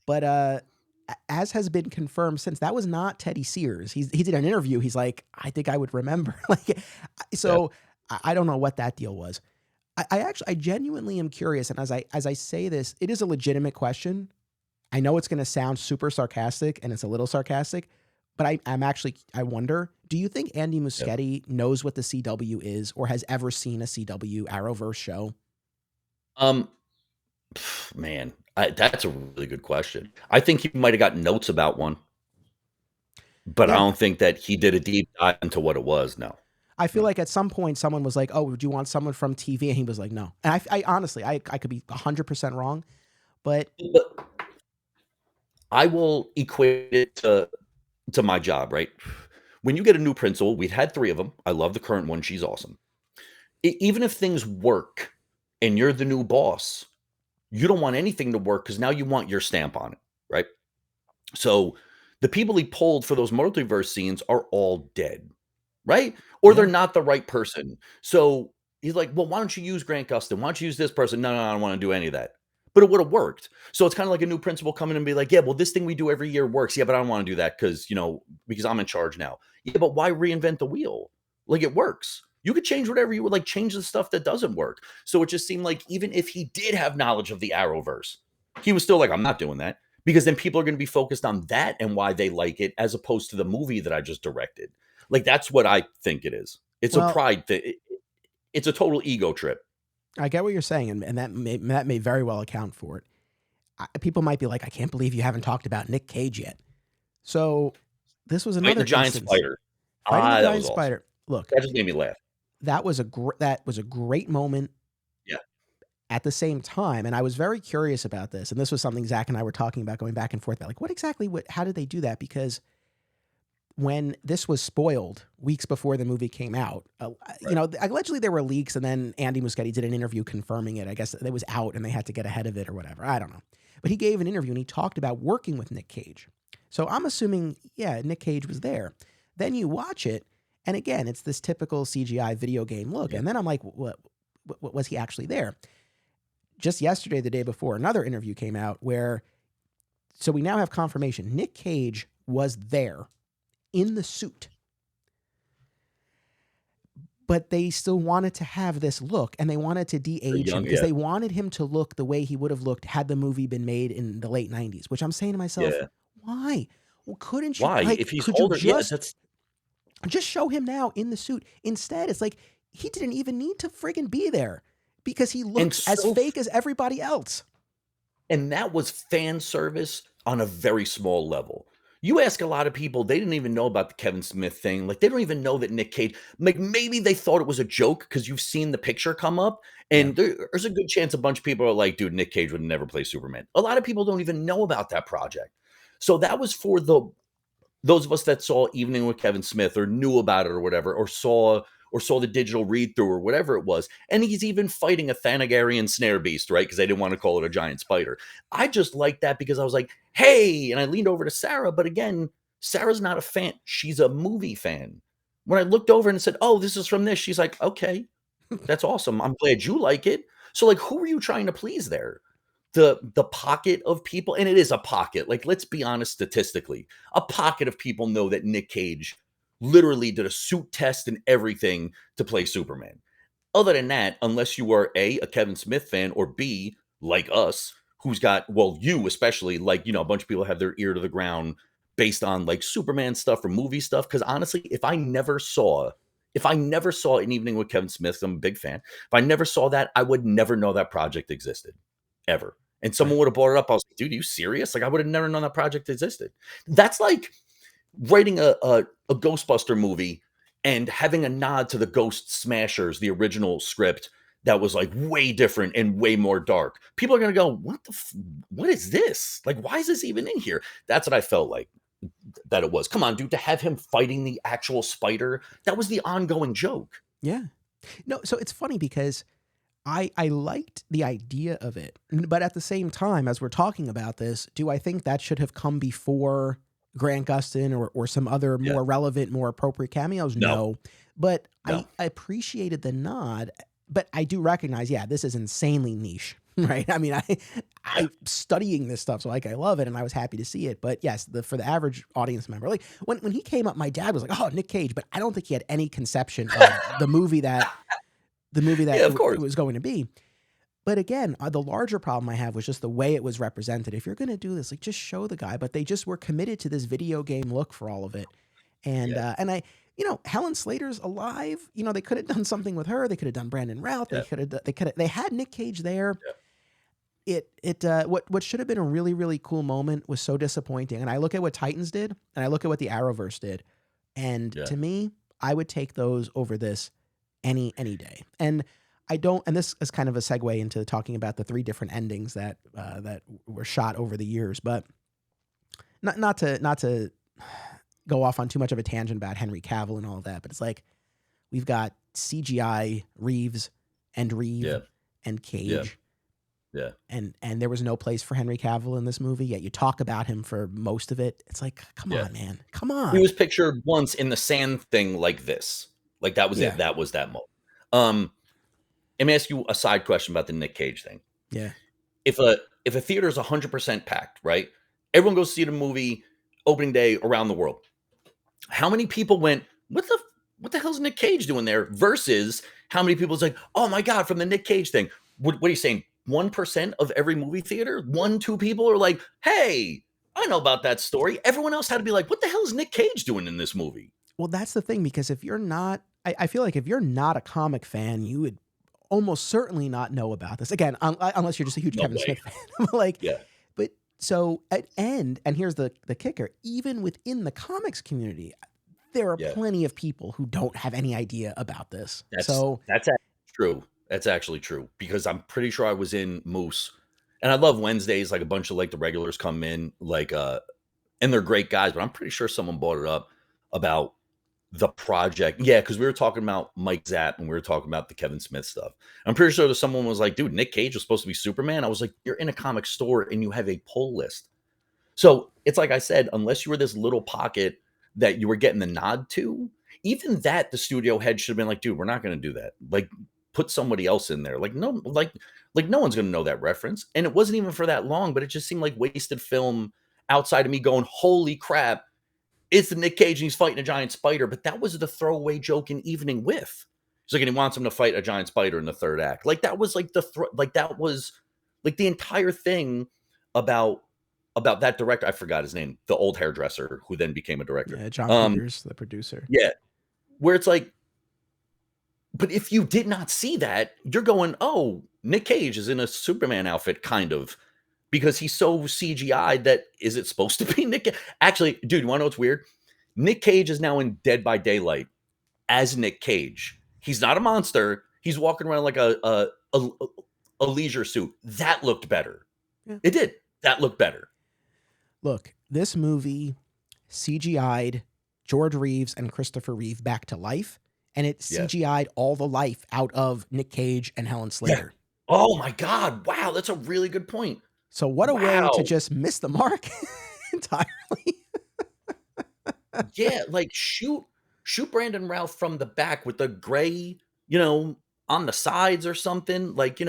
But as has been confirmed since, that was not Teddy Sears. He did an interview. He's like, "I think I would remember." Like, yeah. so I don't know what that deal was. I genuinely am curious, and as I say this, it is a legitimate question. I know it's going to sound super sarcastic, and it's a little sarcastic, but I wonder, do you think Andy Yeah. Muschietti knows what the CW is, or has ever seen a CW Arrowverse show? Um, man, that's a really good question. I think he might have got notes about one. But I Yeah, don't think that he did a deep dive into what it was, no. I feel No. like at some point someone was like, "Oh, would you want someone from TV?" And he was like, "No." And I honestly, I could be 100% wrong, but But I will equate it to my job, right? when you get a new principal, we've had 3 of them. I love the current one. She's awesome. Even if things work and you're the new boss, you don't want anything to work because now you want your stamp on it, right? So the people he pulled for those multiverse scenes are all dead, right? Or they're Yeah. not the right person. So he's like, well, why don't you use Grant Gustin? Why don't you use this person? No, I don't want to do any of that. But it would have worked. So it's kind of like a new principal coming and be like, yeah, well, this thing we do every year works. Yeah, but I don't want to do that because, because I'm in charge now. Yeah, but why reinvent the wheel? Like it works. You could change whatever you would like, change the stuff that doesn't work. So it just seemed like even if he did have knowledge of the Arrowverse, he was still like, I'm not doing that. Because then people are going to be focused on that and why they like it as opposed to the movie that I just directed. Like that's what I think it is. It's a Well, pride thing. It's a total ego trip. I get what you're saying, and that may very well account for it. People might be like, I can't believe you haven't talked about Nick Cage yet. So this was Fighting the another giant instance. spider. Fighting the That giant was awesome. spider. Look, That just made me laugh. that was a great moment. Yeah. At the same time, and I was very curious about this, and this was something Zach and I were talking about, going back and forth about, like, how did they do that? Because when this was spoiled weeks before the movie came out, allegedly there were leaks, and then Andy Muschietti did an interview confirming it. I guess it was out, and they had to get ahead of it or whatever. I don't know. But he gave an interview, and he talked about working with Nick Cage. So I'm assuming, yeah, Nick Cage was there. Then you watch it, and again, it's this typical CGI video game look. Yeah. And then I'm like, what was he actually there? Just yesterday, the day before, another interview came out so we now have confirmation. Nick Cage was there in the suit, but they still wanted to have this look, and they wanted to de-age him because they wanted him to look the way he would have looked had the movie been made in the late 90s, which I'm saying to myself, why? Well, couldn't you, Why? If he's older, just show him now in the suit? Instead, it's like he didn't even need to friggin' be there because he looks as fake as everybody else. And that was fan service on a very small level. You ask a lot of people, they didn't even know about the Kevin Smith thing. Like, they don't even know that Nick Cage, like, maybe they thought it was a joke because you've seen the picture come up. And there's a good chance a bunch of people are like, dude, Nick Cage would never play Superman. A lot of people don't even know about that project. So that was for those of us that saw Evening with Kevin Smith or knew about it or whatever, or saw the digital read-through or whatever it was. And he's even fighting a Thanagarian snare beast, right? Because they didn't want to call it a giant spider. I just liked that because I was like, hey, and I leaned over to Sarah. But again, Sarah's not a fan. She's a movie fan. When I looked over and said, oh, this is from this, she's like, okay, that's awesome. I'm glad you like it. So like, who are you trying to please there? The pocket of people, and it is a pocket. Like, let's be honest, statistically, a pocket of people know that Nick Cage literally did a suit test and everything to play Superman. Other than that, unless you are A, a Kevin Smith fan, or B, like us, who's got, well, you especially, like, a bunch of people have their ear to the ground based on like Superman stuff or movie stuff. Because honestly, if I never saw An Evening with Kevin Smith, I'm a big fan. If I never saw that, I would never know that project existed, ever. And someone would have brought it up. I was like, dude, are you serious? Like, I would have never known that project existed. That's like writing a Ghostbuster movie and having a nod to the Ghost Smashers, the original script that was like way different and way more dark. People are going to go, what is this? Like, why is this even in here? That's what I felt like that it was. Come on, dude, to have him fighting the actual spider, that was the ongoing joke. Yeah. No, so it's funny because I liked the idea of it, but at the same time, as we're talking about this, do I think that should have come before Grant Gustin or some other more relevant, more appropriate cameos? No. But I appreciated the nod, but I do recognize, this is insanely niche, right? I mean, I'm studying this stuff, so like I love it, and I was happy to see it. But yes, for the average audience member, like when he came up, my dad was like, "Oh, Nick Cage," but I don't think he had any conception of the movie that it was going to be. But again, the larger problem I have was just the way it was represented. If you're going to do this, like, just show the guy. But they just were committed to this video game look for all of it. And I, Helen Slater's alive. They could have done something with her. They could have done Brandon Routh. They had Nick Cage there. What should have been a really, really cool moment was so disappointing. And I look at what Titans did, and I look at what the Arrowverse did. And to me, I would take those over this any day. And this is kind of a segue into talking about the 3 different endings that were shot over the years, but not to go off on too much of a tangent about Henry Cavill and all of that, but it's like we've got CGI Reeves and Yeah. Reeve and Yeah. Cage, Yeah. and there was no place for Henry Cavill in this movie. Yet you talk about him for most of it. It's like, come Yeah. on, man, come He on. was pictured once in the sand thing like this. Like, that was Yeah, it. That was that moment. Let me ask you a side question about the Nick Cage thing. yeah. If a theater is 100% packed, right? Everyone goes see the movie opening day around the world. How many people went, what the hell's Nick Cage doing there? Versus how many people's like, oh my God, from the Nick Cage thing. What are you saying? 1% of every movie theater? 1, 2 people are like, hey, I know about that story. Everyone else had to be like, what the hell is Nick Cage doing in this movie? Well, that's the thing, because if you're not, I feel like if you're not a comic fan, you would almost certainly not know about this. Again, unless you're just a huge No Kevin way. Smith fan. Like, Yeah. but so and here's the kicker: even within the comics community, there are Yeah. plenty of people who don't have any idea about this. That's So actually true. That's actually true because I'm pretty sure I was in Moose, and I love Wednesdays. Like a bunch of like the regulars come in, like and they're great guys. But I'm pretty sure someone brought it up about the project. Yeah, because we were talking about Mike Zapp and we were talking about the Kevin Smith stuff. I'm pretty sure that someone was like, "Dude, Nick Cage was supposed to be Superman." I was like, "You're in a comic store and you have a pull list." So it's like I said, unless you were this little pocket that you were getting the nod to, even that the studio head should have been like, dude, we're not going to do that. Like, put somebody else in there. Like, no, like no one's going to know that reference. And it wasn't even for that long, but it just seemed like wasted film outside of me going, holy crap, it's the Nick Cage and he's fighting a giant spider. But that was the throwaway joke in Evening with. He's like, and he wants him to fight a giant spider in the third act. Like that was like that was like the entire thing about that director. I forgot his name, the old hairdresser who then became a director. yeah, John Peters, the producer. Yeah, where it's like, but if you did not see that, you're going, oh, Nick Cage is in a Superman outfit, kind of, because he's so CGI that is it supposed to be Nick? Actually, dude, you want to know what's weird? Nick Cage is now in Dead by Daylight as Nick Cage. He's not a monster. He's walking around like a leisure suit. That looked better. Yeah. It did. That looked better. Look, this movie CGI'd George Reeves and Christopher Reeve back to life, and it CGI'd all the life out of Nick Cage and Helen Slater. Yeah. Oh my God. Wow. That's a really good point. So what a way to just miss the mark entirely. Yeah. Like shoot Brandon Routh from the back with the gray, on the sides or something. Like,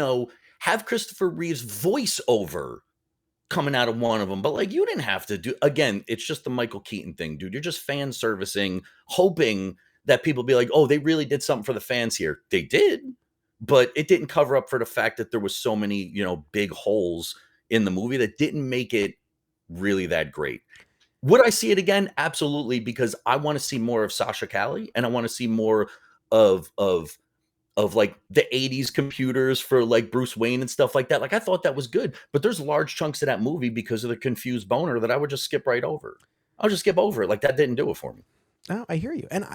have Christopher Reeve's voice over coming out of one of them. But like, you didn't have to do, again, it's just the Michael Keaton thing, dude. You're just fan servicing, hoping that people be like, oh, they really did something for the fans here. They did, but it didn't cover up for the fact that there was so many, big holes in the movie that didn't make it really that great. Would I see it again? Absolutely, because I want to see more of Sasha Calle and I want to see more of like the 80s computers for like Bruce Wayne and stuff like that. Like I thought that was good, but there's large chunks of that movie because of the confused boner that I would just skip right over. I'll just skip over it. Like that didn't do it for me. Oh, I hear you. And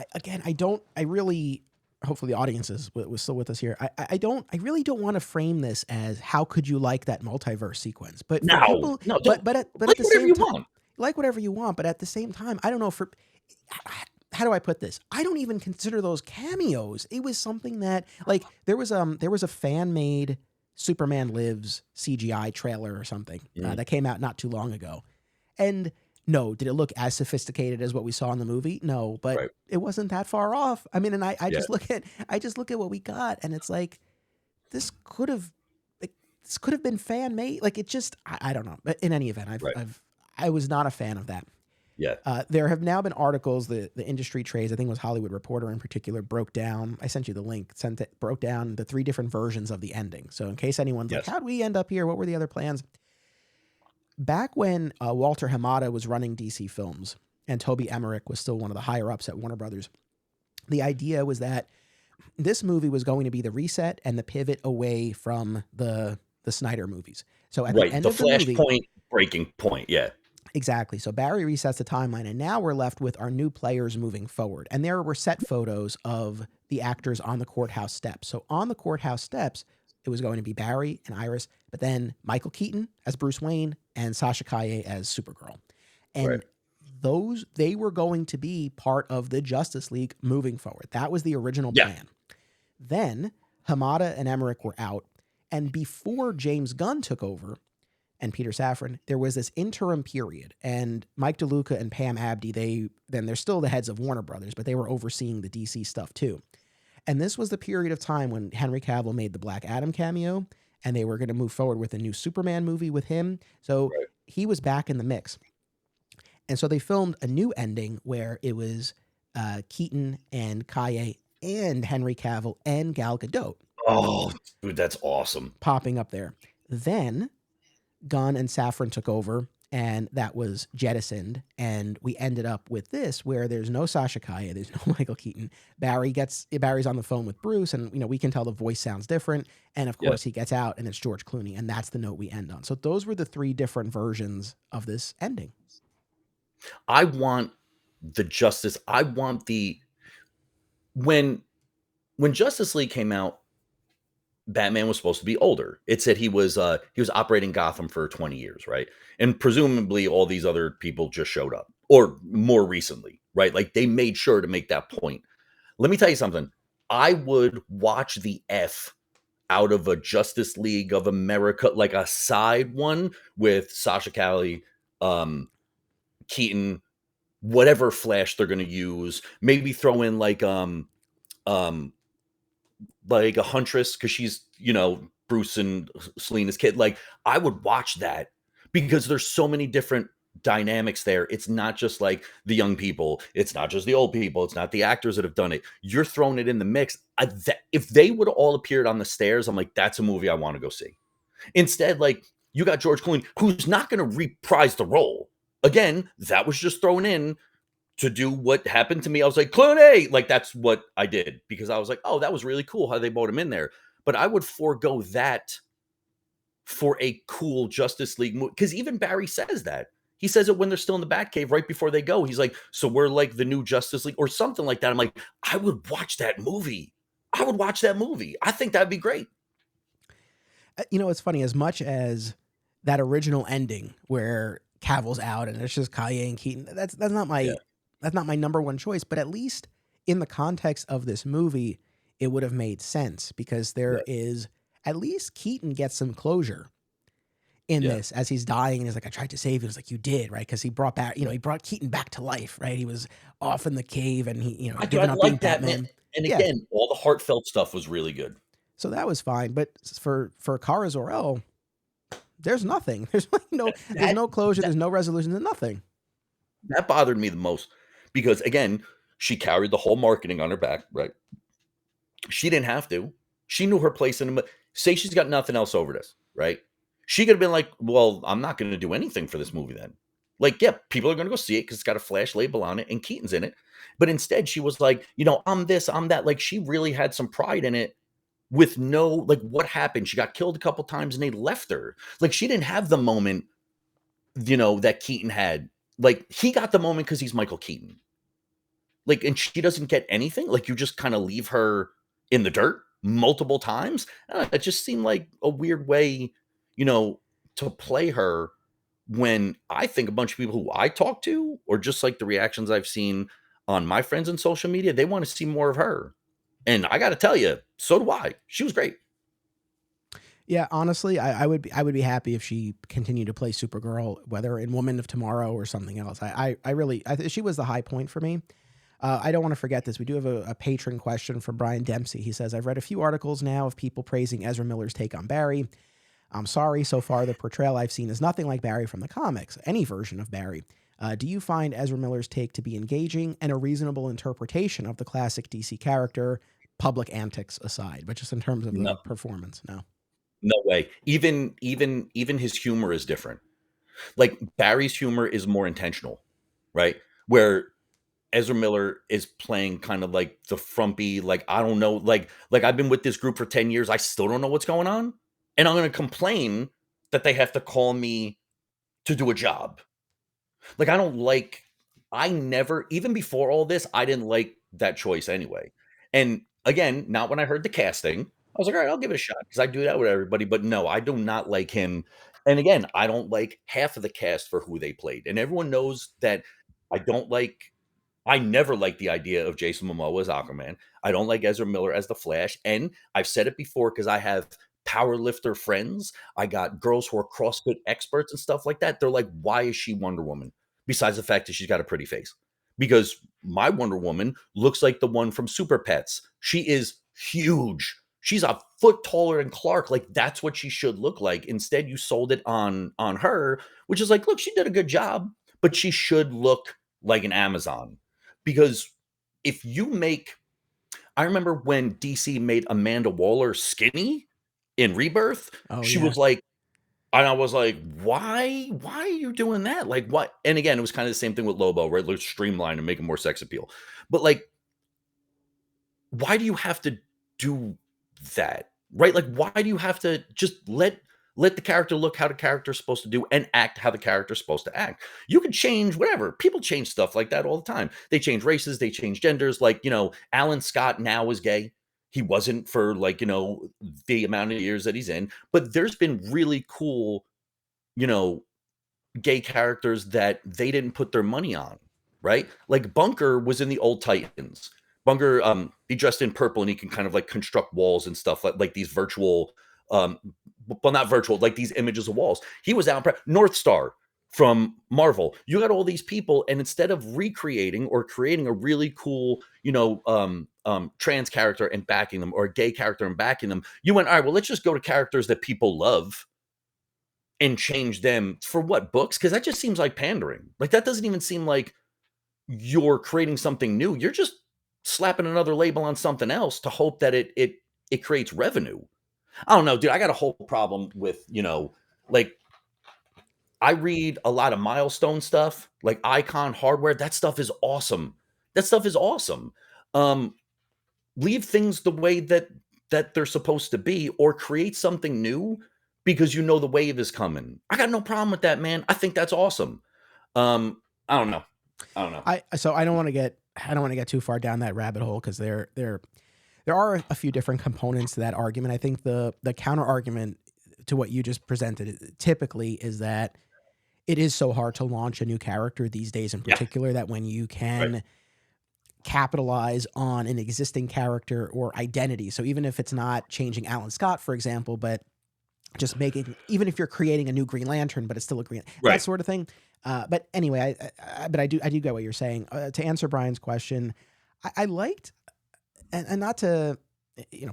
hopefully the audience was still with us here. I really don't want to frame this as how could you like that multiverse sequence, but No, but at like the whatever same you time, want. like whatever you want. But at the same time, I don't know how do I put this? I don't even consider those cameos. It was something that like there was a fan made Superman Lives CGI trailer or something that came out not too long ago, and no, did it look as sophisticated as what we saw in the movie? No, but it wasn't that far off. I mean, and I just look at what we got, and it's like this could have been fan made. Like it just I don't know. But in any event, I was not a fan of that. Yeah. There have now been articles, the industry trades, I think it was Hollywood Reporter in particular, broke down, I sent you the link, broke down the 3 different versions of the ending. So in case anyone's like, how'd we end up here? What were the other plans? Back when Walter Hamada was running DC Films and Toby Emmerich was still one of the higher ups at Warner Brothers, the idea was that this movie was going to be the reset and the pivot away from the Snyder movies. So at the end of the movie, flashpoint, breaking point, yeah. Exactly. So Barry resets the timeline, and now we're left with our new players moving forward. And there were set photos of the actors on the courthouse steps. So on the courthouse steps, it was going to be Barry and Iris, but then Michael Keaton as Bruce Wayne and Sasha Calle as Supergirl. And they were going to be part of the Justice League moving forward. That was the original Yeah. plan. Then Hamada and Emmerich were out, and before James Gunn took over and Peter Safran, there was this interim period, and Mike DeLuca and Pam Abdy, they're still the heads of Warner Brothers, but they were overseeing the DC stuff too. And this was the period of time when Henry Cavill made the Black Adam cameo, and they were going to move forward with a new Superman movie with him. So Right. he was back in the mix. And so they filmed a new ending where it was Keaton and Kaye and Henry Cavill and Gal Gadot Oh, dude, that's awesome. popping up there. Then Gunn and Safran took over, and that was jettisoned. And we ended up with this, where there's no Sasha Kaye, there's no Michael Keaton. Barry's on the phone with Bruce, and we can tell the voice sounds different. And of course, he gets out, and it's George Clooney, and that's the note we end on. So those were the three different versions of this ending. I want the justice. I want the when Justice League came out, Batman was supposed to be older. It said he was operating Gotham for 20 years, right? And presumably all these other people just showed up, or more recently, right? Like they made sure to make that point. Let me tell you something. I would watch the F out of a Justice League of America, like a side one with Sasha Calle, Keaton, whatever Flash they're going to use. Maybe throw in like a Huntress, because she's Bruce and Selena's kid. Like I would watch that, because there's so many different dynamics there. It's not just like the young people, it's not just the old people, it's not the actors that have done it. You're throwing it in the mix. If they would have all appeared on the stairs, I'm like, that's a movie I want to go see. Instead, like, you got George Clooney, who's not going to reprise the role. Again, that was just thrown in to do what happened to me. I was like, Clooney! Like, that's what I did, because I was like, oh, that was really cool how they brought him in there. But I would forego that for a cool Justice League movie, because even Barry says that. He says it when they're still in the Batcave right before they go. He's like, so we're like the new Justice League or something like that. I'm like, I would watch that movie. I would watch that movie. I think that'd be great. It's funny, as much as that original ending where Cavill's out and it's just Kaye and Keaton, that's not my number one choice, but at least in the context of this movie, it would have made sense, because there is, at least Keaton gets some closure in this as he's dying, and he's like, I tried to save you. It's like, you did, right? Because he brought back, he brought Keaton back to life, right? He was off in the cave, and he, I giving up being like that, Batman. man. And again, all the heartfelt stuff was really good. So that was fine. But for Kara Zor-El, there's nothing. There's there's no closure. There's no resolution. There's nothing. That bothered me the most, because again, she carried the whole marketing on her back, right? She didn't have to. She knew her place in the. Say she's got nothing else over this, right? She could have been like, well, I'm not going to do anything for this movie then. Like, yeah, people are going to go see it because it's got a Flash label on it and Keaton's in it. But instead, she was like, I'm this, I'm that. Like, she really had some pride in it, with no, like, what happened? She got killed a couple times and they left her. Like, she didn't have the moment, that Keaton had. Like, he got the moment because he's Michael Keaton. Like, and she doesn't get anything. Like, you just kind of leave her in the dirt multiple times. It just seemed like a weird way, to play her, when I think a bunch of people who I talk to, or just like the reactions I've seen on my friends on social media, they want to see more of her. And I got to tell you, so do I. She was great. Yeah, honestly, I would be happy if she continued to play Supergirl, whether in Woman of Tomorrow or something else. She was the high point for me. I don't want to forget this. We do have a patron question from Brian Dempsey. He says, I've read a few articles now of people praising Ezra Miller's take on Barry. I'm sorry, so far the portrayal I've seen is nothing like Barry from the comics, any version of Barry. Do you find Ezra Miller's take to be engaging and a reasonable interpretation of the classic DC character, public antics aside, but just in terms of the performance? No way. Even his humor is different. Like, Barry's humor is more intentional, right? Where Ezra Miller is playing kind of like the frumpy, like, I don't know, like I've been with this group for 10 years, I still don't know what's going on. And I'm going to complain that they have to call me to do a job. Like, I never, even before all this, I didn't like that choice anyway. And again, not when I heard the casting, I was like, all right, I'll give it a shot, because I do that with everybody. But no, I do not like him. And again, I don't like half of the cast for who they played. And everyone knows that I don't like I never liked the idea of Jason Momoa as Aquaman. I don't like Ezra Miller as the Flash. And I've said it before because I have power lifter friends. I got girls who are CrossFit experts and stuff like that. They're like, why is she Wonder Woman? Besides the fact that she's got a pretty face. Because my Wonder Woman looks like the one from Super Pets. She is huge. She's a foot taller than Clark. Like that's what she should look like. Instead, you sold it on her, which is like, look, she did a good job, but she should look like an Amazon. Because if you make, I remember when DC made Amanda Waller skinny in Rebirth, Oh she yeah. was like, and I was like, why are you doing that? Like, what? And again, it was kind of the same thing with Lobo, right? Let's streamline and make him more sex appeal. But like, why do you have to do that? Right? Like, why do you have to just let the character look how the character's supposed to do and act how the character's supposed to act? You can change whatever. People change stuff like that all the time. They change races, they change genders. Like, Alan Scott now is gay. He wasn't for like, the amount of years that he's in. But there's been really cool, you know, gay characters that they didn't put their money on, right? Like Bunker was in the old Titans. Bunker, he dressed in purple and he can kind of like construct walls and stuff like these virtual, um, well, not virtual, like these images of walls. He was out. North Star from Marvel. You got all these people, and instead of recreating or creating a really cool, trans character and backing them, or a gay character and backing them, you went, all right, well, let's just go to characters that people love and change them for what, books? Because that just seems like pandering. Like that doesn't even seem like you're creating something new. You're just slapping another label on something else to hope that it creates revenue. I don't know, dude. I got a whole problem with, like I read a lot of milestone stuff, like Icon Hardware. That stuff is awesome. That stuff is awesome. Um, Leave things the way that they're supposed to be, or create something new because the wave is coming. I got no problem with that, man. I think that's awesome. I don't know. I don't know. I don't want to get too far down that rabbit hole because there are a few different components to that argument. I think the counter argument to what you just presented typically is that it is so hard to launch a new character these days in Yeah, particular, that when you right. can capitalize on an existing character or identity. So even if it's not changing Alan Scott, for example, but just making, even if you're creating a new Green Lantern, but it's still a green, that Right. sort of thing. But anyway, but I do get what you're saying. To answer Brian's question, I liked, and not to,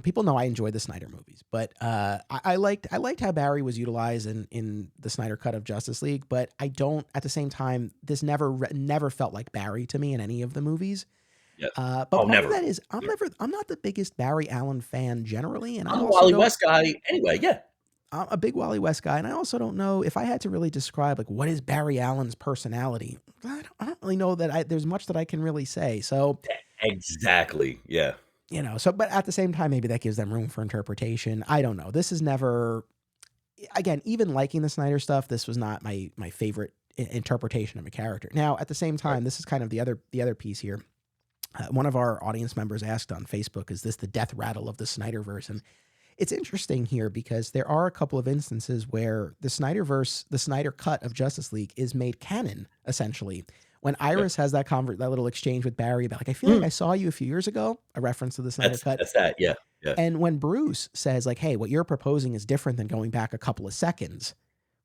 people know I enjoy the Snyder movies, but I liked how Barry was utilized in the Snyder cut of Justice League. But I don't, at the same time, this never felt like Barry to me in any of the movies. Yeah. But Oh, part of never. that is Never. I'm not the biggest Barry Allen fan generally, and I I'm a also Wally don't. West guy anyway. Yeah. I'm a big Wally West guy, and I also don't know if I had to really describe like what is Barry Allen's personality. I don't really know that there's much that I can really say. So Exactly. Yeah. but at the same time, maybe that gives them room for interpretation. I don't know. This is never, again, even liking the Snyder stuff. This was not my favorite interpretation of a character. Now, at the same Right. time, this is kind of the other piece here. One of our audience members asked on Facebook, "Is this the death rattle of the Snyderverse?" And it's interesting here because there are a couple of instances where the Snyderverse, the Snyder cut of Justice League, is made canon essentially. When Yeah. Iris has that little exchange with Barry about like, I feel like Mm. I saw you a few years ago, a reference to the Snyder cut. That's that. Yeah. Yeah. And when Bruce says like, "Hey, what you're proposing is different than going back a couple of seconds,"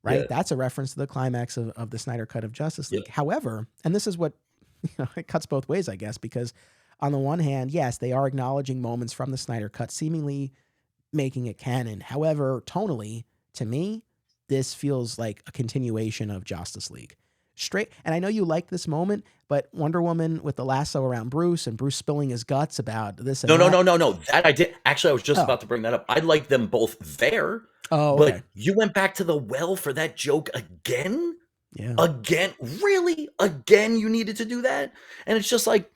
right? Yeah. That's a reference to the climax of the Snyder cut of Justice Yeah. League. However, and this is what it cuts both ways, I guess, because on the one hand, yes, they are acknowledging moments from the Snyder cut, seemingly making it canon. However, tonally, to me, this feels like a continuation of Justice League. Straight, and I know you like this moment, but Wonder Woman with the lasso around Bruce and Bruce spilling his guts about this and No, no, that. no, no, no. That I did. Actually, I was just Oh, about to bring that up. I like them both there, oh, okay, but you went back to the well for that joke again? yeah. Again? Really? Again, you needed to do that? And it's just like,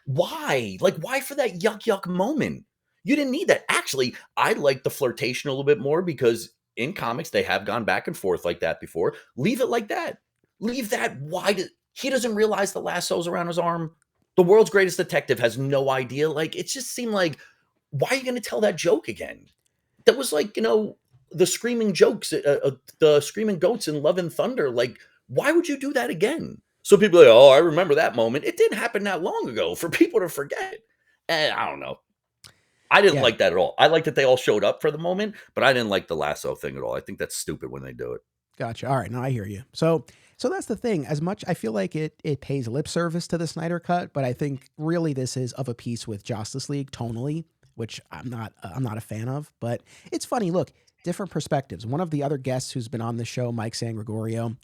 why? Like, why for that yuck moment? You didn't need that. Actually, I like the flirtation a little bit more because in comics they have gone back and forth like that before. Leave it like that. Leave that. He doesn't realize the lasso's around his arm? The world's greatest detective has no idea. Like, it just seemed like, why are you going to tell that joke again? That was like, the screaming jokes, the screaming goats in Love and Thunder. Like, why would you do that again? So people are like, oh, I remember that moment. It didn't happen that long ago for people to forget. And I don't know. I didn't Yeah, like that at all. I like that they all showed up for the moment, but I didn't like the lasso thing at all. I think that's stupid when they do it. gotcha. All right, now I hear you. So that's the thing. As much I feel like it pays lip service to the Snyder cut, but I think really this is of a piece with Justice League tonally, which I'm not a fan of. But it's funny. Look, different perspectives. One of the other guests who's been on the show, Mike San Gregorio,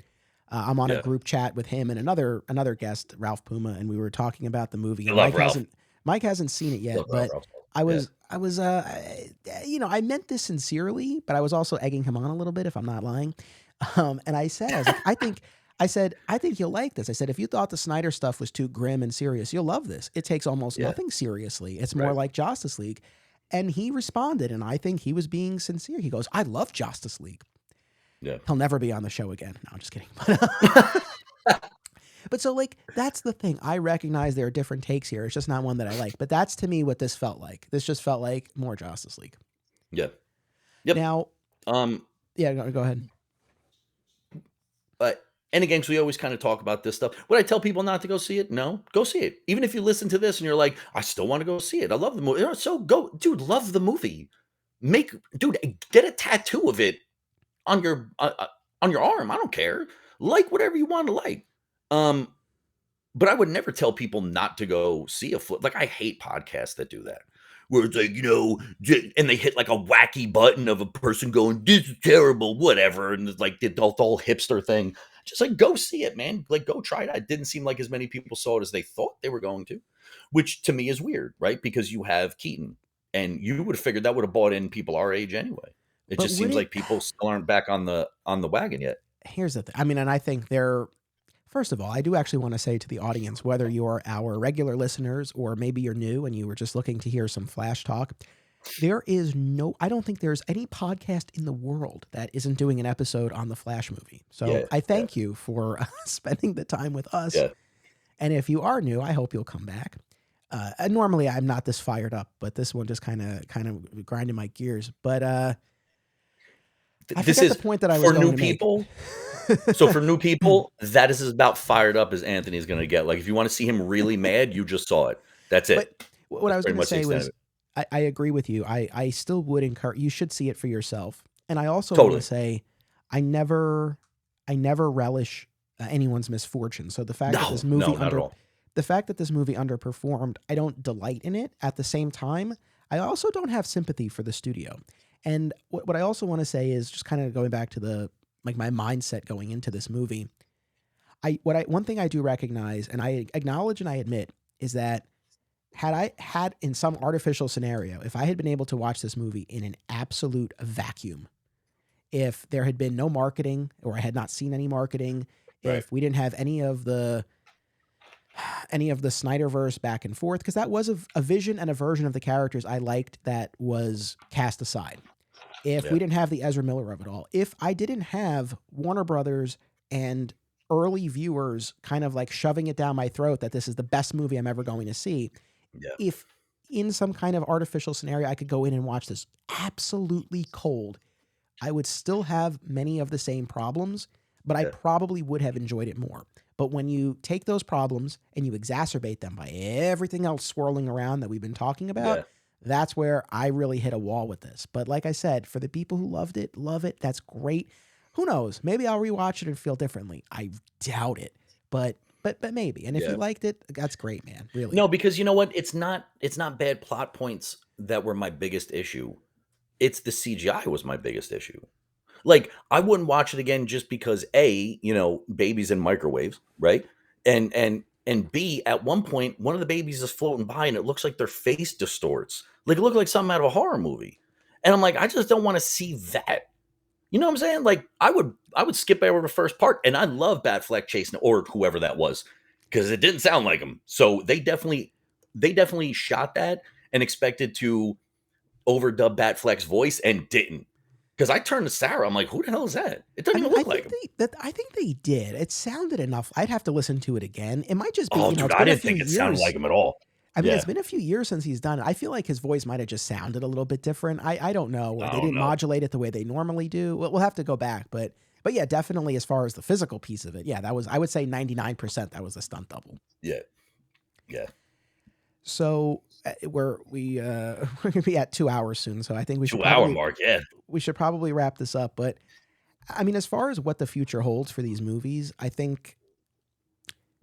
I'm on a Yeah. group chat with him and another guest, Ralph Puma, and we were talking about the movie. I And love Ralph. Mike hasn't seen it yet, Love Ralph. but Ralph. I Yeah. was I was I meant this sincerely, but I was also egging him on a little bit, if I'm not lying. And I was like, I think you'll like this. I said, if you thought the Snyder stuff was too grim and serious, you'll love this. It takes almost Yeah. nothing seriously. It's more Right. like Justice League. And he responded, and I think he was being sincere. He goes, I love Justice League. Yeah. He'll never be on the show again. No, I'm just kidding. But so, like, that's the thing. I recognize there are different takes here. It's just not one that I like. But that's to me what this felt like. This just felt like more Justice League. Yeah. Yep. Now, Um, yeah, go ahead. but and again, so we always kind of talk about this stuff. Would I tell people not to go see it? No, go see it. Even if you listen to this and you're like, I still want to go see it. I love the movie. So go, dude. Love the movie. Dude, get a tattoo of it on your arm. I don't care. Like whatever you want to like. Um, but I would never tell people not to go see a flip. Like I hate podcasts that do that, where it's like and they hit like a wacky button of a person going, "This is terrible," whatever, and it's like the whole hipster thing. Just like go see it, man. Like go try it. It didn't seem like as many people saw it as they thought they were going to, which to me is weird, right? Because you have Keaton, and you would have figured that would have bought in people our age anyway. It But just would seems it? like people still aren't back on the wagon yet. Here's the thing. I mean, and I think first of all, I do actually want to say to the audience, whether you're our regular listeners or maybe you're new and you were just looking to hear some Flash talk, I don't think there's any podcast in the world that isn't doing an episode on the Flash movie. So Yeah, I yeah, thank you for spending the time with us. yeah. And if you are new, I hope you'll come back. And normally I'm not this fired up, but this one just kind of grinding my gears. But I This forget is the point that I was for going new to make. people. So for new people, that is as about fired up as Anthony's going to get. Like if you want to see him really mad, you just saw it. That's it. But what I That's was pretty going to much the say extent of was, it. I agree with you. I still would encourage you should see it for yourself. And I also want to Totally. say, I never relish anyone's misfortune. So the fact that this movie not at all. the fact that this movie underperformed, I don't delight in it. At the same time, I also don't have sympathy for the studio. And what I also want to say is just kind of going back to the like my mindset going into this movie. One thing I do recognize and I acknowledge and I admit is that had I had in some artificial scenario, if I had been able to watch this movie in an absolute vacuum, if there had been no marketing or I had not seen any marketing, Right. if we didn't have any of the Snyderverse back and forth, because that was a vision and a version of the characters I liked that was cast aside. If Yeah. we didn't have the Ezra Miller of it all, if I didn't have Warner Brothers and early viewers kind of like shoving it down my throat that this is the best movie I'm ever going to see, Yeah. if in some kind of artificial scenario I could go in and watch this absolutely cold, I would still have many of the same problems, but I Yeah. probably would have enjoyed it more. But when you take those problems and you exacerbate them by everything else swirling around that we've been talking about, Yeah. that's where I really hit a wall with this. But like I said, for the people who loved it, love it, that's great. Who knows? Maybe I'll rewatch it and feel differently. I doubt it. But maybe. And if Yeah. you liked it, that's great, man. Really. No, because you know what? It's not bad plot points that were my biggest issue. It's the CGI was my biggest issue. Like I wouldn't watch it again just because babies in microwaves, right? And B, at one point, one of the babies is floating by and it looks like their face distorts. Like it looked like something out of a horror movie. And I'm like, I just don't want to see that. You know what I'm saying? Like I would skip over the first part, and I love Batfleck chasing or whoever that was because it didn't sound like him. So they definitely shot that and expected to overdub Batfleck's voice and didn't. Because I turned to Sarah, I'm like, who the hell is that? It doesn't even look like him. I think they did. It sounded enough. I'd have to listen to it again. It might just be, Oh, it's dude, been I a didn't few think it sounded years. like him at all. I mean, Yeah. it's been a few years since he's done it. I feel like his voice might have just sounded a little bit different. I don't know. Or I they don't didn't know. modulate it the way they normally do. We'll have to go back. But But yeah, definitely as far as the physical piece of it, yeah, that was, I would say 99% that was a stunt double. Yeah. Yeah. So we're gonna be at 2 hours soon. So I think 2 hour mark. Yeah. we should probably wrap this up. But I mean, as far as what the future holds for these movies, I think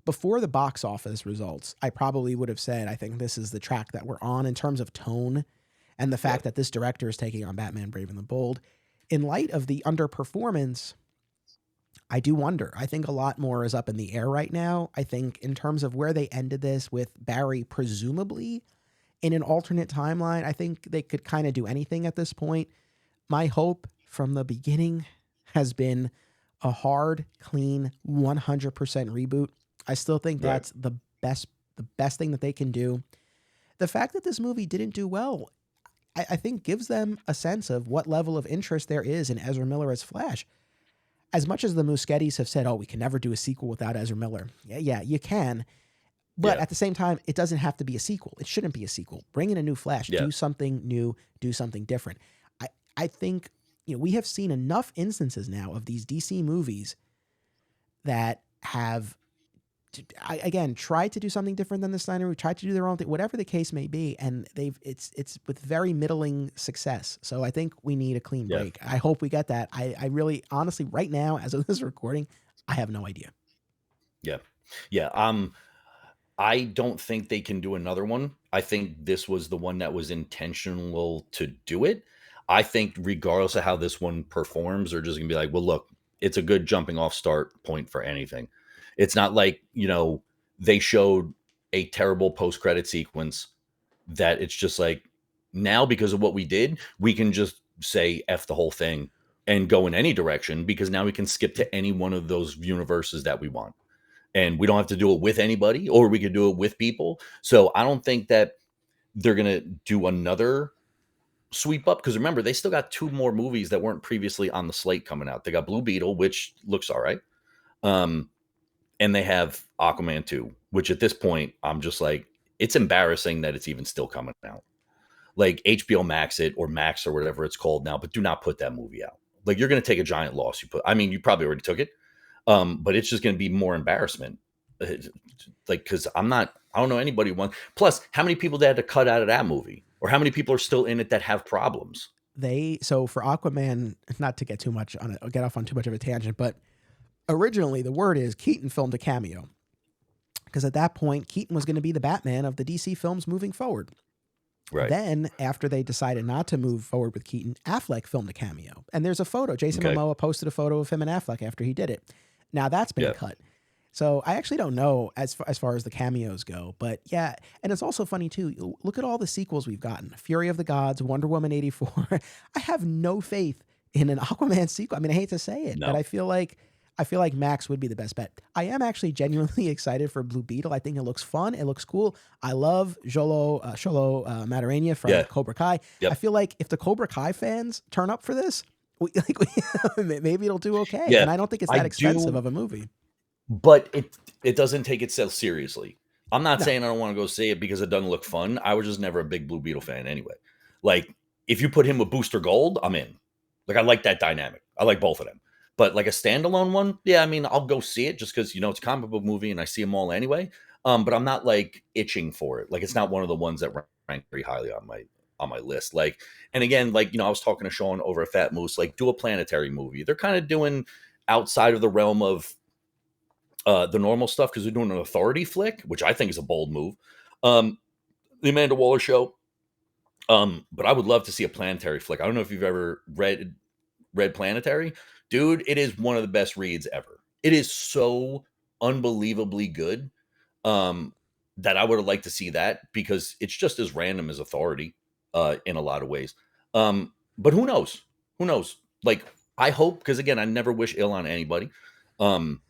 before the box office results, I probably would have said I think this is the track that we're on in terms of tone and the Yeah. fact that this director is taking on Batman Brave and the Bold. In light of the underperformance, I do wonder. I think a lot more is up in the air right now. I think in terms of where they ended this with Barry presumably in an alternate timeline, I think they could kind of do anything at this point. My hope from the beginning has been a hard, clean, 100% reboot. I still think Right. that's the best thing that they can do. The fact that this movie didn't do well, I think gives them a sense of what level of interest there is in Ezra Miller as Flash. As much as the Muschiettis have said, oh, we can never do a sequel without Ezra Miller. Yeah, you can. But Yeah. at the same time, it doesn't have to be a sequel. It shouldn't be a sequel. Bring in a new Flash. Yeah. Do something new. Do something different. I think we have seen enough instances now of these DC movies that have, again, tried to do something different than the Snyder. We tried to do their own thing, whatever the case may be, and it's with very middling success. So I think we need a clean Yeah. break. I hope we get that. I really, honestly, right now, as of this recording, I have no idea. Yeah. Yeah. I don't think they can do another one. I think this was the one that was intentional to do it. I think regardless of how this one performs, they're just gonna be like, well, look, it's a good jumping off start point for anything. It's not like, they showed a terrible post credit sequence that it's just like now because of what we did, we can just say F the whole thing and go in any direction because now we can skip to any one of those universes that we want and we don't have to do it with anybody or we could do it with people. So I don't think that they're going to do another sweep up because remember, they still got two more movies that weren't previously on the slate coming out. They got Blue Beetle, which looks all right. And they have Aquaman 2, which at this point, I'm just like, it's embarrassing that it's even still coming out. Like HBO Max it or Max or whatever it's called now, but do not put that movie out. Like you're going to take a giant loss. You probably already took it. But it's just going to be more embarrassment. Like, because I don't know anybody one. Plus, how many people they had to cut out of that movie, or how many people are still in it that have problems? So for Aquaman, not to get get off on too much of a tangent, but originally the word is Keaton filmed a cameo because at that point Keaton was going to be the Batman of the DC films moving forward. Right. Then, after they decided not to move forward with Keaton, Affleck filmed a cameo. And there's a photo. Jason Momoa posted a photo of him and Affleck after he did it. Now that's been cut. So I actually don't know as far as the cameos go. But yeah, and it's also funny too. Look at all the sequels we've gotten. Fury of the Gods, Wonder Woman 84. I have no faith in an Aquaman sequel. I mean, I hate to say it, but I feel like Max would be the best bet. I am actually genuinely excited for Blue Beetle. I think it looks fun. It looks cool. I love Xolo Matarania from Cobra Kai. Yep. I feel like if the Cobra Kai fans turn up for this, maybe it'll do okay. Yeah, and I don't think it's that expensive of a movie. But it doesn't take itself seriously. I'm not saying I don't want to go see it because it doesn't look fun. I was just never a big Blue Beetle fan anyway. Like, if you put him with Booster Gold, I'm in. Like, I like that dynamic. I like both of them. But like a standalone one, yeah, I mean, I'll go see it just because, it's a comic book movie and I see them all anyway. But I'm not like itching for it. Like, it's not one of the ones that rank very highly on my list. Like, and again, like, I was talking to Sean over at Fat Moose, like, do a planetary movie. They're kind of doing outside of the realm of the normal stuff because they're doing an authority flick, which I think is a bold move. The Amanda Waller show. But I would love to see a planetary flick. I don't know if you've ever read Planetary. Dude, it is one of the best reads ever. It is so unbelievably good that I would have liked to see that because it's just as random as Authority in a lot of ways. But who knows? Who knows? Like, I hope, because again, I never wish ill on anybody. Guardians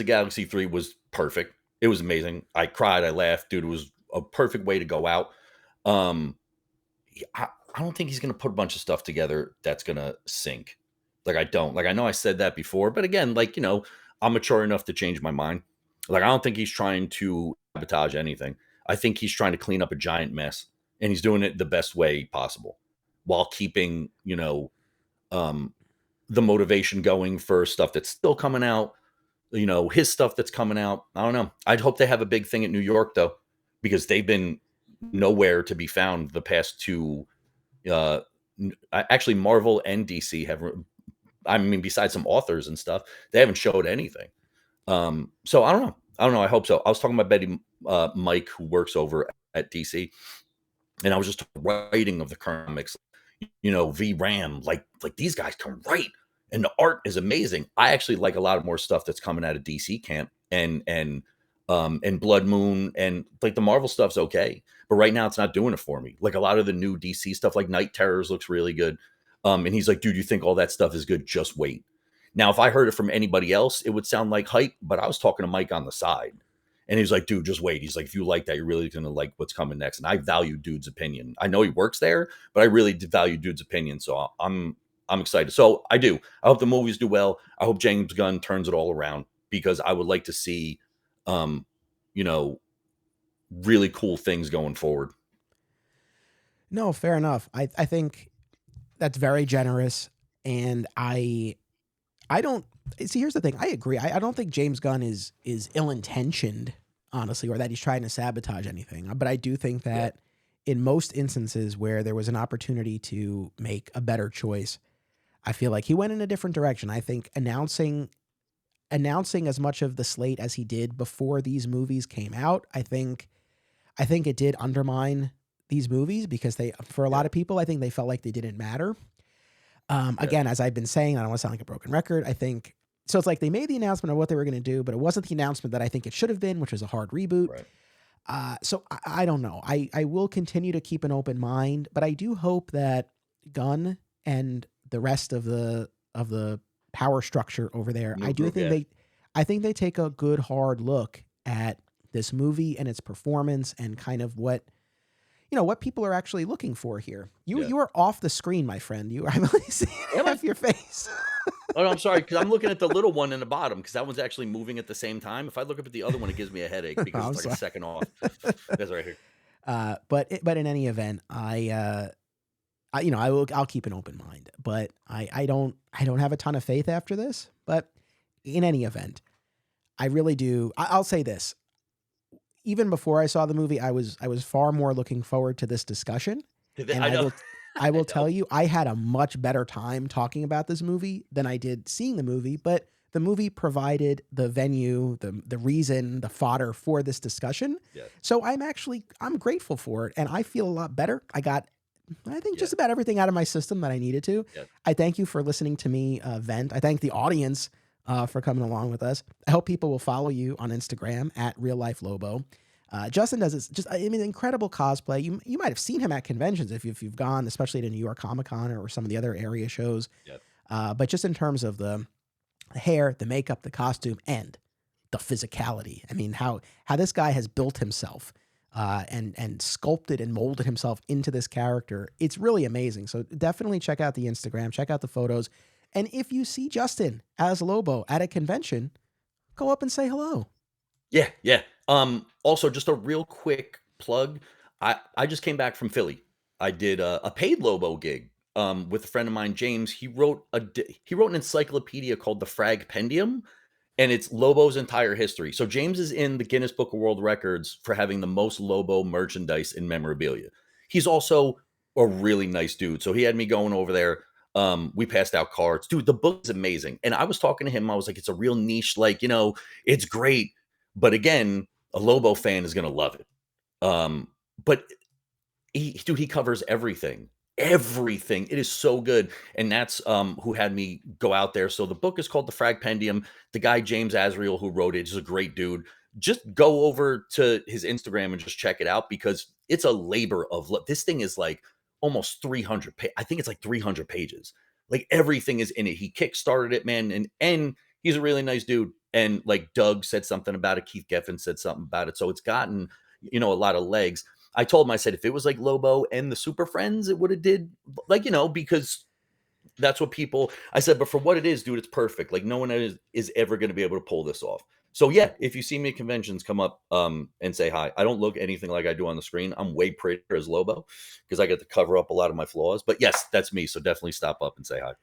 of Galaxy 3 was perfect. It was amazing. I cried. I laughed. Dude, it was a perfect way to go out. I don't think he's going to put a bunch of stuff together that's going to sink. Like, I don't. Like, I know I said that before, but again, like, I'm mature enough to change my mind. Like, I don't think he's trying to sabotage anything. I think he's trying to clean up a giant mess, and he's doing it the best way possible while keeping, um, the motivation going for stuff that's still coming out. His stuff that's coming out. I don't know. I'd hope they have a big thing at New York though, because they've been nowhere to be found the past two. Uh, Actually, Marvel and DC have. I mean, besides some authors and stuff, they haven't showed anything. So I don't know. I don't know. I hope so. I was talking about Betty, Mike, who works over at DC, and I was just writing of the comics. VRAM, like these guys can write, and the art is amazing. I actually like a lot more stuff that's coming out of DC camp, and Blood Moon, and like the Marvel stuff's okay, but right now it's not doing it for me. Like a lot of the new DC stuff, like Night Terrors, looks really good. And he's like, dude, you think all that stuff is good? Just wait. Now, if I heard it from anybody else, it would sound like hype, but I was talking to Mike on the side. And he's like, dude, just wait. He's like, if you like that, you're really going to like what's coming next. And I value dude's opinion. I know he works there, but I really value dude's opinion. So I'm excited. So I do. I hope the movies do well. I hope James Gunn turns it all around, because I would like to see, um, you know, really cool things going forward. No, fair enough. I think that's very generous, and I don't see. Here's the thing. I agree. I don't think James Gunn is ill intentioned, honestly, or that he's trying to sabotage anything. But I do think Yeah. that in most instances where there was an opportunity to make a better choice, I feel like he went in a different direction. I think announcing as much of the slate as he did before these movies came out, I think it did undermine these movies, because for a Yeah. lot of people, I think they felt like they didn't matter. Yeah. Again, as I've been saying, I don't want to sound like a broken record. I think so. It's like they made the announcement of what they were going to do, but it wasn't the announcement that I think it should have been, which was a hard reboot. Right. So I don't know. I will continue to keep an open mind, but I do hope that Gunn and the rest of the power structure over there, New group. Yeah. I think they take a good hard look at this movie and its performance, and kind of what people are actually looking for here. Yeah. You are off the screen, my friend. I'm only seeing Am I? half your face. Oh, no, I'm sorry, because I'm looking at the little one in the bottom, because that one's actually moving at the same time. If I look up at the other one, it gives me a headache because I'm it's like sorry. a second off. That's right here. But in any event, I'll keep an open mind, but I don't have a ton of faith after this. But in any event, I really do. I'll say this: even before I saw the movie, I was far more looking forward to this discussion, and I I know. will I I will know. tell you, I had a much better time talking about this movie than I did seeing the movie. But the movie provided the venue, the reason, the fodder for this discussion. Yeah. So I'm grateful for it, and I feel a lot better. I think Yeah. just about everything out of my system that I needed to. Yeah. I thank you for listening to me vent. I thank the audience for coming along with us. I hope people will follow you on Instagram at Real Life Lobo. Justin does incredible cosplay. You might have seen him at conventions if you've gone, especially to New York Comic Con or some of the other area shows. Yeah. But just in terms of the hair, the makeup, the costume, and the physicality. I mean, how this guy has built himself and sculpted and molded himself into this character. It's really amazing. So definitely check out the Instagram, check out the photos. And if you see Justin as Lobo at a convention, go up and say hello. Yeah. Yeah. Also, just a real quick plug. I just came back from Philly. I did a paid Lobo gig with a friend of mine, James. He wrote an encyclopedia called the Fragpendium, and it's Lobo's entire history. So James is in the Guinness Book of World Records for having the most Lobo merchandise and memorabilia. He's also a really nice dude. So he had me going over there. We passed out cards. Dude, the book is amazing. And I was talking to him. I was like, it's a real niche, it's great. But again, a Lobo fan is gonna love it. But he covers everything. Everything. It is so good. And that's who had me go out there. So the book is called The Fragpendium. The guy James Azriel who wrote it is a great dude. Just go over to his Instagram and just check it out, because it's a labor of love. This thing is like almost 300 I think it's like 300 pages. Like everything is in it. He kickstarted it, man, and he's a really nice dude. And like Doug said something about it, Keith Geffen said something about it. So it's gotten, a lot of legs. I told him, I said, if it was like Lobo and the Super Friends, it would have did because that's what people, I said, but for what it is, dude, it's perfect. Like no one is ever going to be able to pull this off. So yeah, if you see me at conventions, come up and say hi. I don't look anything like I do on the screen. I'm way prettier as Lobo because I get to cover up a lot of my flaws. But yes, that's me. So definitely stop up and say hi.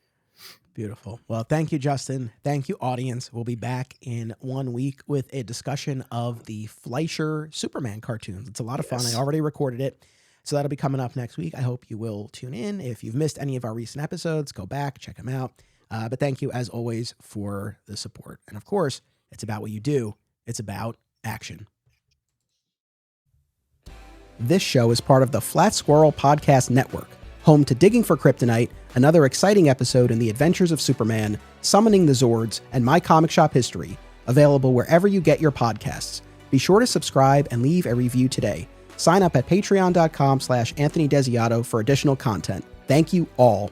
Beautiful. Well, thank you, Justin. Thank you, audience. We'll be back in 1 week with a discussion of the Fleischer Superman cartoons. It's a lot of fun. I already recorded it, so that'll be coming up next week. I hope you will tune in. If you've missed any of our recent episodes, go back, check them out. But thank you, as always, for the support. And of course, it's about what you do. It's about action. This show is part of the Flat Squirrel Podcast Network, home to Digging for Kryptonite, another exciting episode in the adventures of Superman, Summoning the Zords, and My Comic Shop History, available wherever you get your podcasts. Be sure to subscribe and leave a review today. Sign up at patreon.com/Anthony Desiato for additional content. Thank you all.